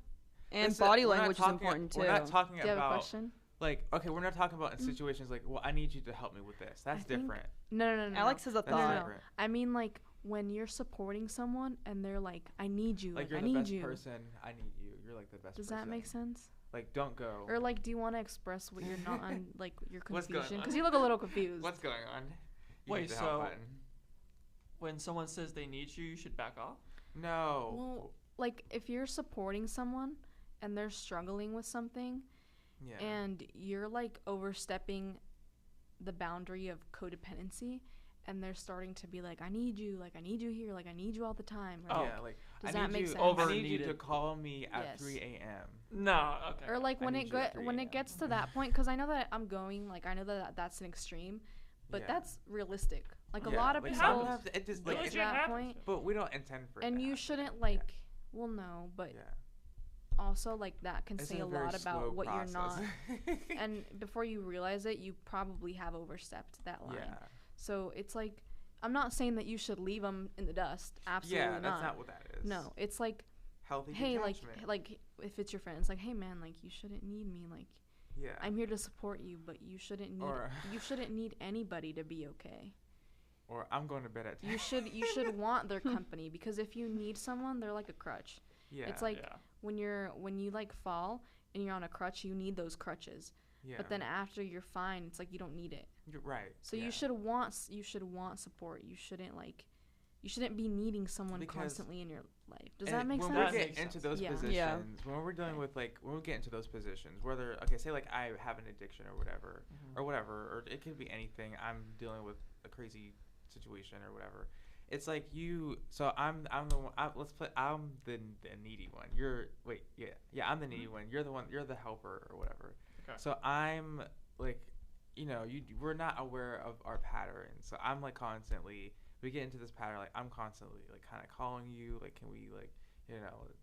And Listen, body we're not language is talking- important too. We're not talking Do you have a about question? like, okay, we're not talking about in Mm. situations like, well, I need you to help me with this. That's think different. No. Alex has a That's no, thought. no. different. I mean, like, when you're supporting someone and they're like, I need you. Like, Like, you're I the need best you. person. I need you. You're like the best Does person. that make sense? Like, don't go. Or, like, do you want to express what you're not on, like, your What's going confusion? on? Because you look a little confused. What's going on? You Wait, hit the help so- button. When someone says they need you, you should back off. No. Well, like, if you're supporting someone and they're struggling with something yeah. and you're, like, overstepping the boundary of codependency and they're starting to be like, I need you here, like, I need you all the time. Or, Oh. Yeah, like, Does I that need make you. sense? I Over need you to needed. call me at Yes. 3 a.m. No, okay. Or, like, I when need it you at go- 3 when a.m. it gets to that point, because I know that I'm going, like, I know that that's an extreme, but Yeah. that's realistic. Like, a Yeah, lot of like, people sometimes it just like get Legit to that happens. point, but we don't intend for it. and to you happen. shouldn't, like, well, no, but Yeah. also, like, that can It's say a a very lot about slow what you're not. process. And before you realize it, you probably have overstepped that line. Yeah. So it's like, I'm not saying that you should leave them in the dust. Absolutely Yeah, not. that's not what that is. No, it's like, Healthy hey, detachment. like if it's your friend, it's like, hey man, like you shouldn't need me. Like yeah. I'm here to support you, but you shouldn't need Or- you shouldn't need anybody to be okay. Or I'm going to bed at 10. You should want their company, because if you need someone, they're like a crutch. Yeah. It's like yeah. when you like fall and you're on a crutch, you need those crutches. yeah. But then after you're fine, it's like you don't need it. You're right. So yeah. you should want support. You shouldn't be needing someone Because- constantly in your life. Does And that make when sense? That we get makes into sense. those Yeah. positions, Yeah. when we're dealing with like when we get into those positions, whether okay, say like I have an addiction or whatever, Mhm. or it could be anything. I'm dealing with a crazy situation or whatever. It's like you. So I'm the one. I'm the needy one. I'm the needy one. You're the one. You're the helper or whatever. Okay. So I'm like, we're not aware of our patterns. So I'm like constantly. We get into this pattern. Like I'm constantly like kind of calling you. Like can we like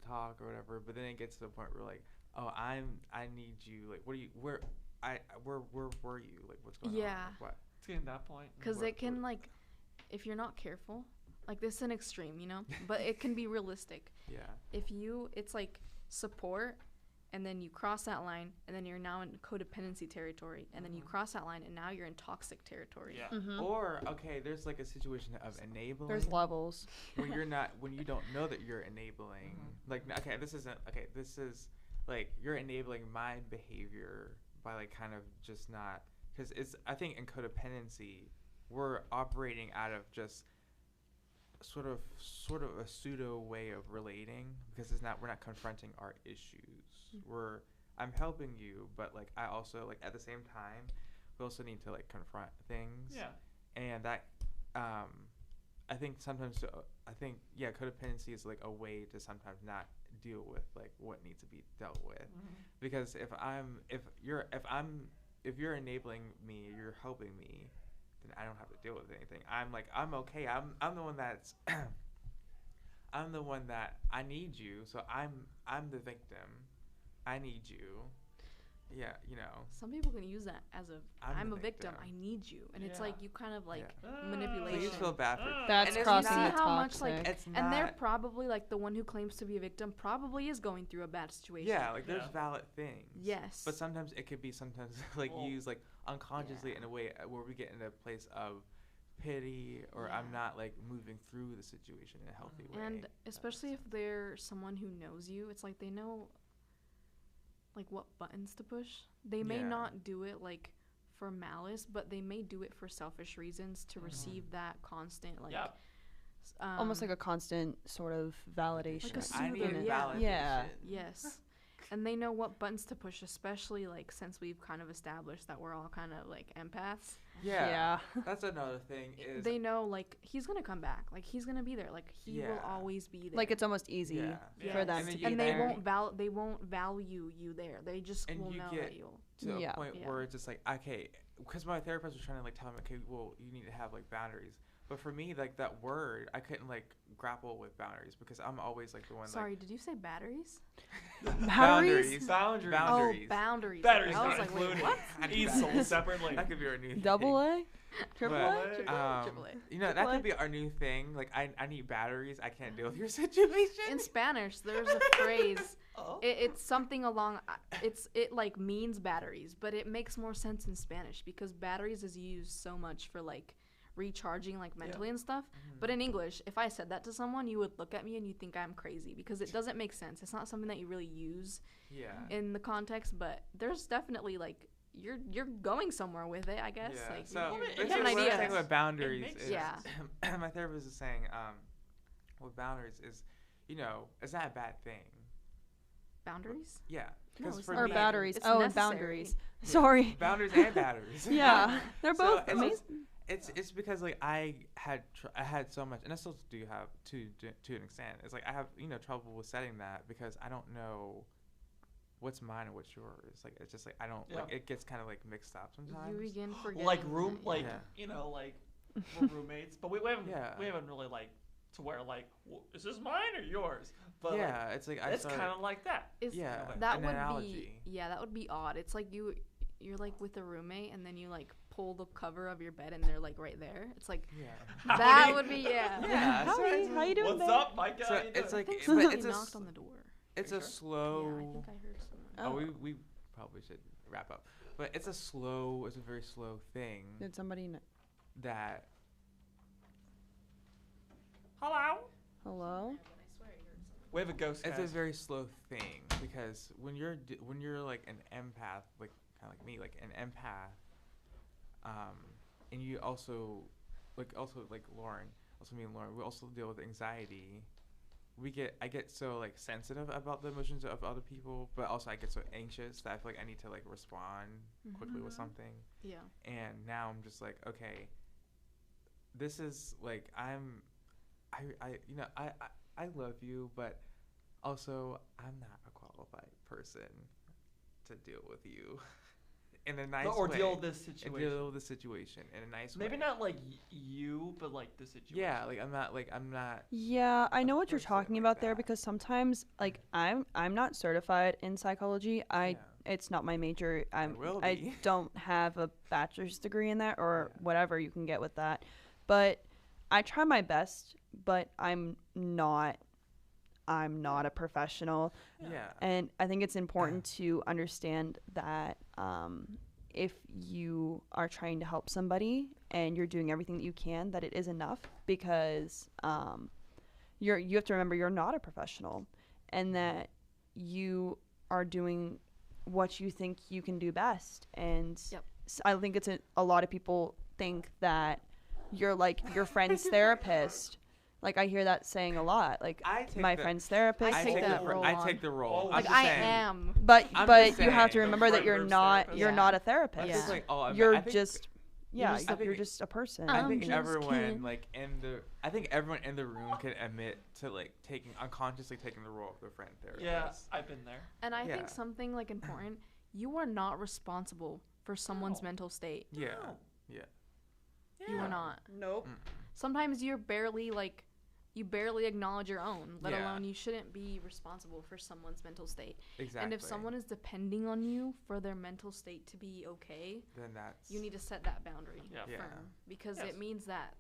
talk or whatever. But then it gets to the point where like, oh I need you. Like where were you? Like what's going on? Yeah. Like, what? It's getting to that point. Because What- it can, like, if you're not careful, like, this is an extreme, but it can be realistic. Yeah. It's like support, and then you cross that line, and then you're now in codependency territory, and then you Mhm. cross that line, and now you're in toxic territory. Yeah. Mm-hmm. Or okay, there's like a situation of enabling. There's levels. when you don't know that you're enabling. Like okay, this is like you're enabling my behavior by like kind of just not, because it's I think in codependency we're operating out of just sort of a pseudo way of relating, because we're not confronting our issues. I'm helping you, but like I also like at the same time we also need to like confront things. Yeah. And that I think sometimes I think codependency is like a way to sometimes not deal with like what needs to be dealt with, because if you're enabling me, you're helping me, then I don't have to deal with anything. I'm okay. I'm the one that's I'm the one that I need you, so I'm the victim. I need you. Yeah, Some people can use that as I'm a victim. victim. I need you, and it's like you kind of like Yeah. manipulation. Please feel bad for That's and it's crossing see the not- how much, toxic. like, It's and they're not- probably like the one who claims to be a victim probably is going through a bad situation. Yeah, like there's Yeah. valid things. Yes. But sometimes it could be like Well, used like unconsciously yeah. in a way where we get in a place of pity, or I'm Yeah. not like moving through the situation in a healthy way. And especially if they're someone who knows you, it's like they know like what buttons to push. They may Yeah. not do it like for malice, but they may do it for selfish reasons to receive that constant like Yeah. Almost like a constant sort of validation. Like a I need soother, validation. yeah. yes. And they know what buttons to push, especially like since we've kind of established that we're all kind of like empaths. Yeah. That's another thing is They know like he's gonna come back, like he's gonna be there, like he will Yeah. always be there. Like it's almost easy Yeah. Yeah. for them And then to you be and get they there. they won't value you there. They just And will you know get that you'll. to Yeah. a point Yeah. where it's just like, okay, because my therapist was trying to like tell me, okay, well, you need to have like boundaries. But for me, like that word, I couldn't like grapple with boundaries because I'm always like the one Sorry, did you say batteries? Boundaries? Boundaries. Boundaries. Oh, boundaries. Batteries I was not like, wait, included. what? I need Each batteries. sold separately. That could be our new Double thing. A? Triple But, A? Triple A. that Triple A? could be our new thing. Like I need batteries. I can't deal with your situation. In Spanish, there's a phrase. Oh. It's something along. It like means batteries, but it makes more sense in Spanish because batteries is used so much for like recharging like mentally and stuff. But in English, if I said that to someone, you would look at me and you think I'm crazy because it doesn't make sense. It's not something that you really use Yeah. in the context. But there's definitely like you're going somewhere with it, I guess. Yeah. Like So you it get an basically what I'm idea. saying with boundaries makes is, sense. my therapist is saying, with boundaries is, it's not a bad thing. Boundaries? Yeah. No, 'Cause it's for not Or me, batteries. It's Oh, and necessary. boundaries. Sorry. boundaries and batteries. Yeah. They're So both it's amazing. just- It's because like I had so much, and I still do have to an extent. It's like I have trouble with setting that because I don't know what's mine and what's yours. Like it's just like I don't like Yeah. it gets kind of like mixed up sometimes. You begin forgetting. Like room, that, like Yeah. like we're roommates, but we haven't Yeah. we haven't really like to where like is this mine or yours? But yeah, it's like it's kind of like that. It's, yeah, that an would analogy. be that would be odd. It's like you're like with a roommate and then you like pull the cover of your bed and they're like right there. It's like Yeah. that Howdy. would be Yeah, How so are it's- you, how you doing, What's babe? up, Micah? So How you it's doing? like, I but think it's somebody a knocked on the door. it's Are a you sure? slow. Yeah, I think I heard someone. Oh. We probably should wrap up, but it's a very slow thing Did somebody know? that Hello. Hello? We have a ghost. it's a Guys. very slow thing because when you're like an empath, like kind of like me, like an empath, and you also like Lauren, also me and Lauren, we also deal with anxiety. I get so like sensitive about the emotions of other people, but also I get so anxious that I feel like I need to like respond quickly with something. Yeah. And now I'm just like, okay, this is like I love you, but also I'm not a qualified person to deal with you in a nice or way. deal with this And situation. deal with the situation in a nice way. Maybe not like you, but like the situation. Yeah, like I'm not. Yeah, I know what you're person talking like about there that. because sometimes like I'm not certified in psychology. It's not my major. will I be. don't have a bachelor's degree in that or whatever you can get with that. But I try my best, but I'm not a professional. Yeah. And I think it's important to understand that if you are trying to help somebody and you're doing everything that you can, that it is enough because you have to remember you're not a professional and that you are doing what you think you can do best. And Yep. I think a lot of people think that you're like your friend's therapist. Like I hear that saying a lot. Like I take my the- friend's therapist. I take that role I on. take the role. Oh, I'm Like just I saying. am. But I'm but just you have to saying. remember that The you're friend not therapist. you're Yeah. not a therapist. That's just like, oh, You're I think just Yeah, just- I you're think- just a person. I I'm think just everyone kidding. like everyone in the room can admit to like unconsciously taking the role of the friend therapist. Yeah, I've been there. And I Yeah. think something like important, you are not responsible for someone's No. mental state. Yeah. No. Yeah. You Yeah. are not. Nope. Mm. Sometimes you barely acknowledge your own, let Yeah. alone you shouldn't be responsible for someone's mental state. Exactly. And if someone is depending on you for their mental state to be okay, then that's you need to set that boundary Yeah. Yeah. firm, because Yes. it means that,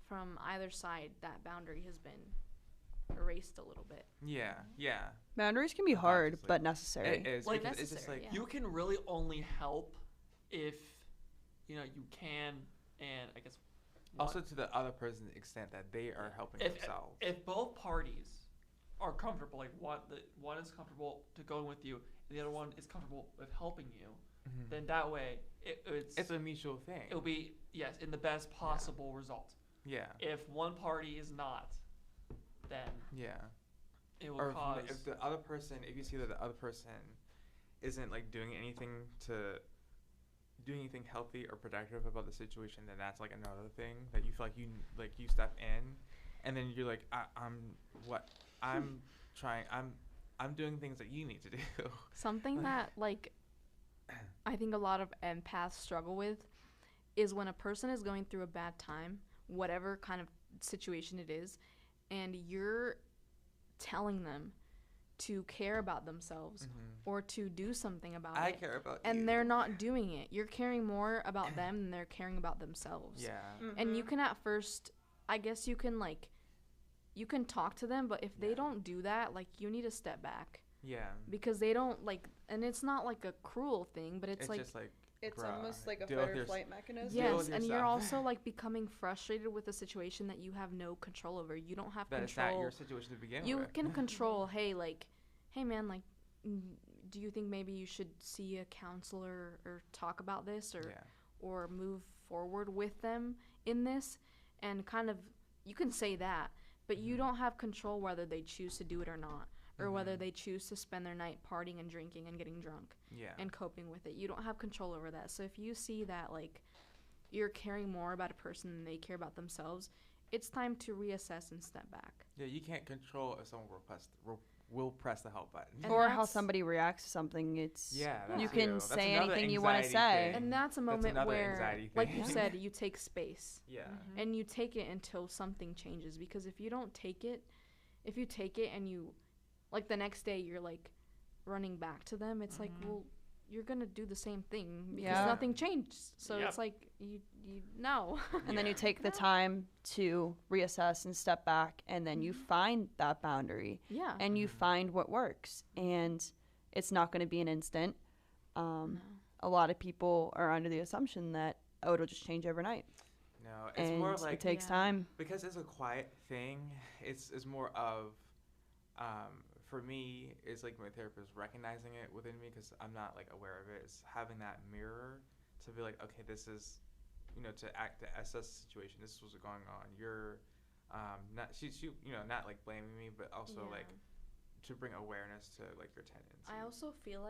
from either side, that boundary has been erased a little bit. Yeah. Yeah. Boundaries can be hard, Unconsciously. but necessary. It is Like, because it's just necessary, like yeah. You can really only help if you can, and I guess also to the other person's extent that they are helping if themselves. if both parties are comfortable, like one is comfortable to going with you, and the other one is comfortable with helping you, Mhm. then that way it's a mutual thing. it'll be in the best possible result. Yeah. If one party is not, then Yeah. it will Or cause. if the other person, if you see that the other person isn't like doing anything healthy or productive about the situation, then that's like another thing that you feel like you step in, and then you're like, I'm doing things that you need to do. Something that I think a lot of empaths struggle with is when a person is going through a bad time, whatever kind of situation it is, and you're telling them to care about themselves or to do something about I it, care about and you. they're not doing it. You're caring more about them than they're caring about themselves. Yeah. And you can at first, I guess you can talk to them, but if they Yeah. don't do that, you need to step back, Yeah. because they don't and it's not like a cruel thing, but it's like, just like It's bruh, almost like a deal fight with or your flight mechanism. deal yes, with and you're yourself. also becoming frustrated with a situation that you have no control over. You don't have that it's not control. your situation to begin You with. can control, hey man, do you think maybe you should see a counselor or talk about this, Yeah. or move forward with them in this? And kind of, you can say that, but you Mhm. don't have control whether they choose to do it or not, or whether Mhm. they choose to spend their night partying and drinking and getting drunk Yeah. and coping with it. You don't have control over that. So if you see that you're caring more about a person than they care about themselves, it's time to reassess and step back. Yeah, you can't control if someone will press the help button. And Or how that's- somebody reacts to something. It's Yeah, that you too. can That's say another anything you want to anxiety say. thing. And that's a moment another where, anxiety like you thing. said, you take space. Yeah. And you take it until something changes, because if you take it and you the next day you're running back to them, it's well, you're gonna do the same thing because Yeah. nothing changed. So Yep. it's you no. And then you Yeah. take the time to reassess and step back, and then you find that boundary Yeah. and you Mhm. find what works. And it's not going to be an instant. No. A lot of people are under the assumption that, it'll just change overnight. No, it's And more it like takes Yeah. time. because it's a quiet thing. It's more of for me, it's like my therapist recognizing it within me because I'm not aware of it. It's having that mirror to be like, okay, this is, to assess the situation. This is what's going on. You're not she not blaming me, but also Yeah. to bring awareness to your tendencies. I also feel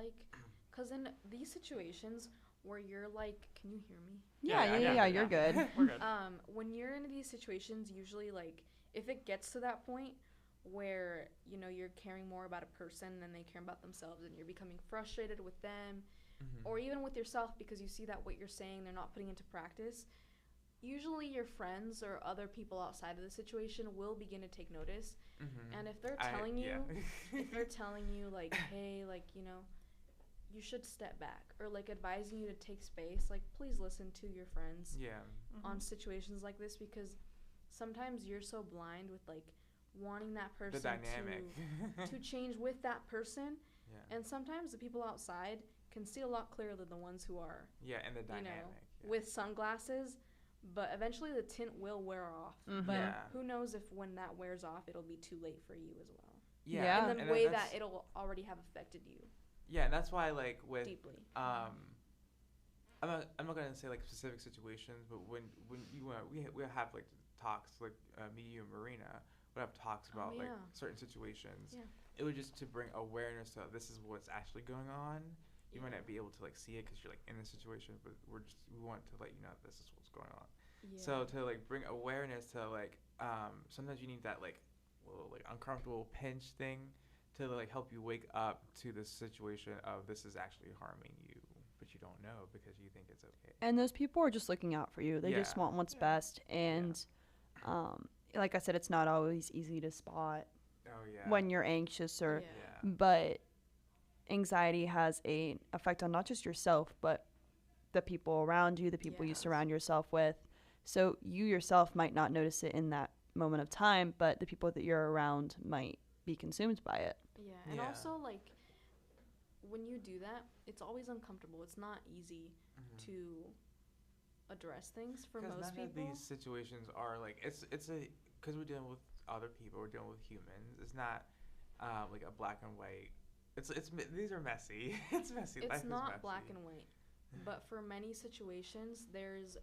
because in these situations where you're can you hear me? Yeah, you're good. We're good. When you're in these situations, usually if it gets to that point where you're caring more about a person than they care about themselves, and you're becoming frustrated with them, Mhm. or even with yourself because you see that what you're saying they're not putting into practice, usually your friends or other people outside of the situation will begin to take notice. Mhm. And if they're telling you hey, you should step back, or advising you to take space, please listen to your friends Yeah. on situations like this, because sometimes you're so blind with wanting that The person dynamic. to change with that person, Yeah. and sometimes the people outside can see a lot clearer than the ones who are Yeah, and the dynamic. Yeah. with sunglasses, but eventually the tint will wear off. Mhm. But Yeah. who knows if when that wears off it'll be too late for you as well. Yeah. In the and way that's- that it'll already have affected you Yeah, and that's why with deeply. I'm not gonna say specific situations, but when you we have talks me, you, and Marina would have talks about yeah. certain situations. Yeah. It was just to bring awareness to this is what's actually going on. You might not be able to like see it because you're like in the situation, but we want to let you know this is what's going on. Yeah. So to like bring awareness to like sometimes you need that like little like uncomfortable pinch thing to like help you wake up to the situation of this is actually harming you, but you don't know because you think it's okay. And those people are just looking out for you. They just want what's best. And like I said, it's not always easy to spot when you're anxious or but anxiety has a effect on not just yourself but the people around you, the people you surround yourself with. So you yourself might not notice it in that moment of time, but the people that you're around might be consumed by it. Yeah, and also like when you do that, it's always uncomfortable. It's not easy to address things for most people. None of these situations are like it's a because we're dealing with other people, we're dealing with humans. It's not like a black and white. It's these are messy. It's messy. It's Life not is messy. black and white, but for many situations, there's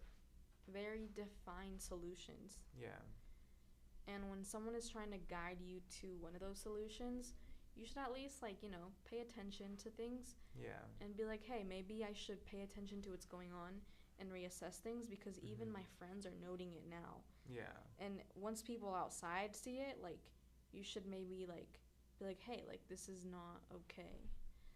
very defined solutions. Yeah. And when someone is trying to guide you to one of those solutions, you should at least, like, you know, pay attention to things. Yeah. And be like, hey, maybe I should pay attention to what's going on and reassess things because even my friends are noting it now. Yeah. And once people outside see it, like, you should maybe, like, be like, hey, like, this is not okay.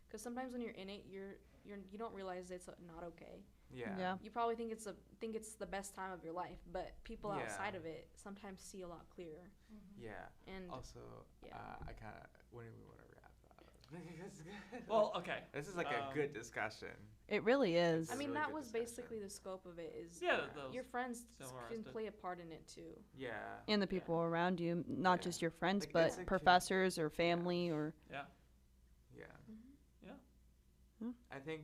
Because sometimes when you're in it, you don't realize it's not okay. Yeah. You probably think it's the best time of your life, but people outside of it sometimes see a lot clearer. Yeah. And also, I kind of when do we want to wrap up? Well, okay. This is like a good discussion. It really is. I mean, really that good was discussion. basically the scope of it. Is those your friends can interested. play a part in it too. Yeah. And the people around you, not just your friends, Like, but it's like professors or family or Yeah. Yeah. I think,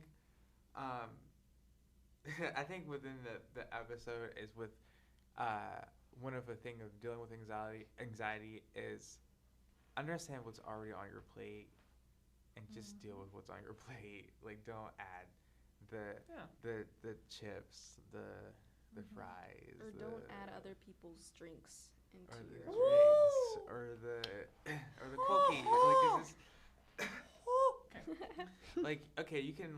I think within the episode is with, one of the thing of dealing with anxiety is understand what's already on your plate and just deal with what's on your plate. Like, don't add the chips, the fries, Or don't add other people's drinks into or the your drinks or the cookies. Like, it's just like, okay, you can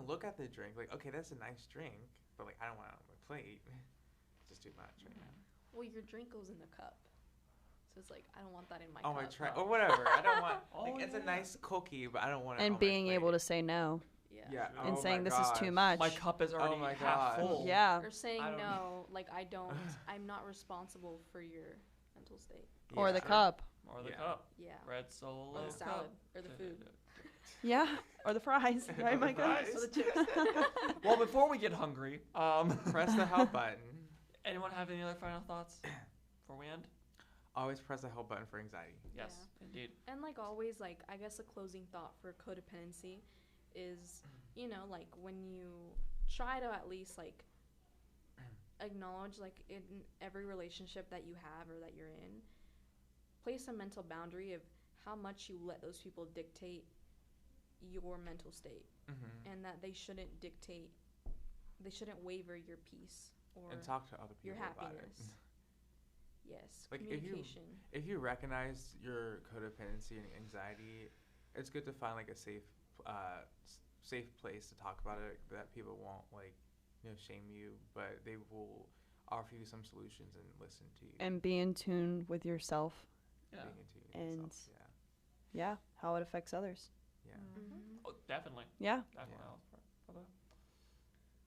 look at the drink like, okay, that's a nice drink, but like I don't want it on my plate. It's just too much right now. Well, your drink goes in the cup, so it's like I don't want that in my Oh, cup. my tray or whatever. I don't want like it's a nice cookie, but I don't want it. and on being my plate. able to say no Yeah. and Oh saying my this is too gosh. much. My cup is already my half gosh. full. Yeah. Or saying I don't no, like I'm not responsible for your mental state. Or the Yeah. cup. Or the Yeah. cup. Yeah. Red Solo. Or the salad. cup. Or the food. Yeah. Or the fries. Right, my goodness. Or the chips. Well, before we get hungry, Press the help button. anyone have any other final thoughts before we end? Always press the help button for anxiety. Yes, indeed. And like always, like I guess a closing thought for codependency is, you know, like when you try to at least like acknowledge like in every relationship that you have or that you're in, place a mental boundary of how much you let those people dictate your mental state, and that they shouldn't waver your peace or And talk to other your people about happiness. it. Yes, Like, communication. If you recognize your codependency and anxiety, it's good to find like a safe place to talk about it that people won't like, shame you, but they will offer you some solutions and listen to you. And be in tune with yourself. Yeah. Being in tune with And yourself, Yeah. How it affects others. yeah. Oh, definitely. Yeah. Definitely.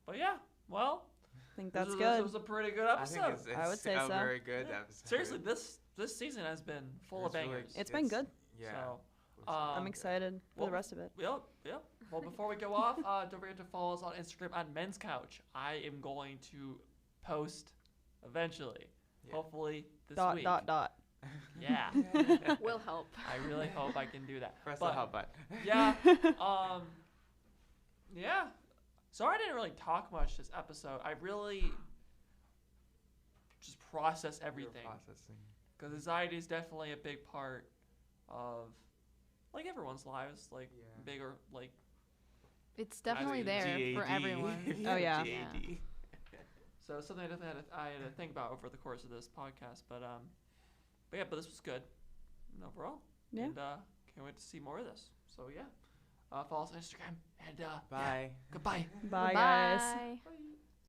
But yeah, well, I think this that's was good. This was a pretty good I episode. think it's I would say a so. very good Yeah. episode. Seriously, this season has been full of It's really- bangers. It's been good. Yeah. So, It's I'm I'm good. excited for well, the rest of it. Yep. Well, before we go off, don't forget to follow us on Instagram at Men's Couch. I am going to post eventually, Yeah. ... hopefully this week. Yeah. Will help. I really hope I can do that. Press But, the help button. Yeah. Yeah. Sorry I didn't really talk much this episode. I really just process You're everything. processing. Because anxiety is definitely a big part of, like, everyone's lives. Like, Yeah. bigger, like, It's definitely there for everyone. Oh, yeah. GAD. so something I had to think about over the course of this podcast. But this was good overall. Yeah. And can't wait to see more of this. So, yeah. Follow us on Instagram. And Bye. goodbye. Bye, guys. Bye. Bye.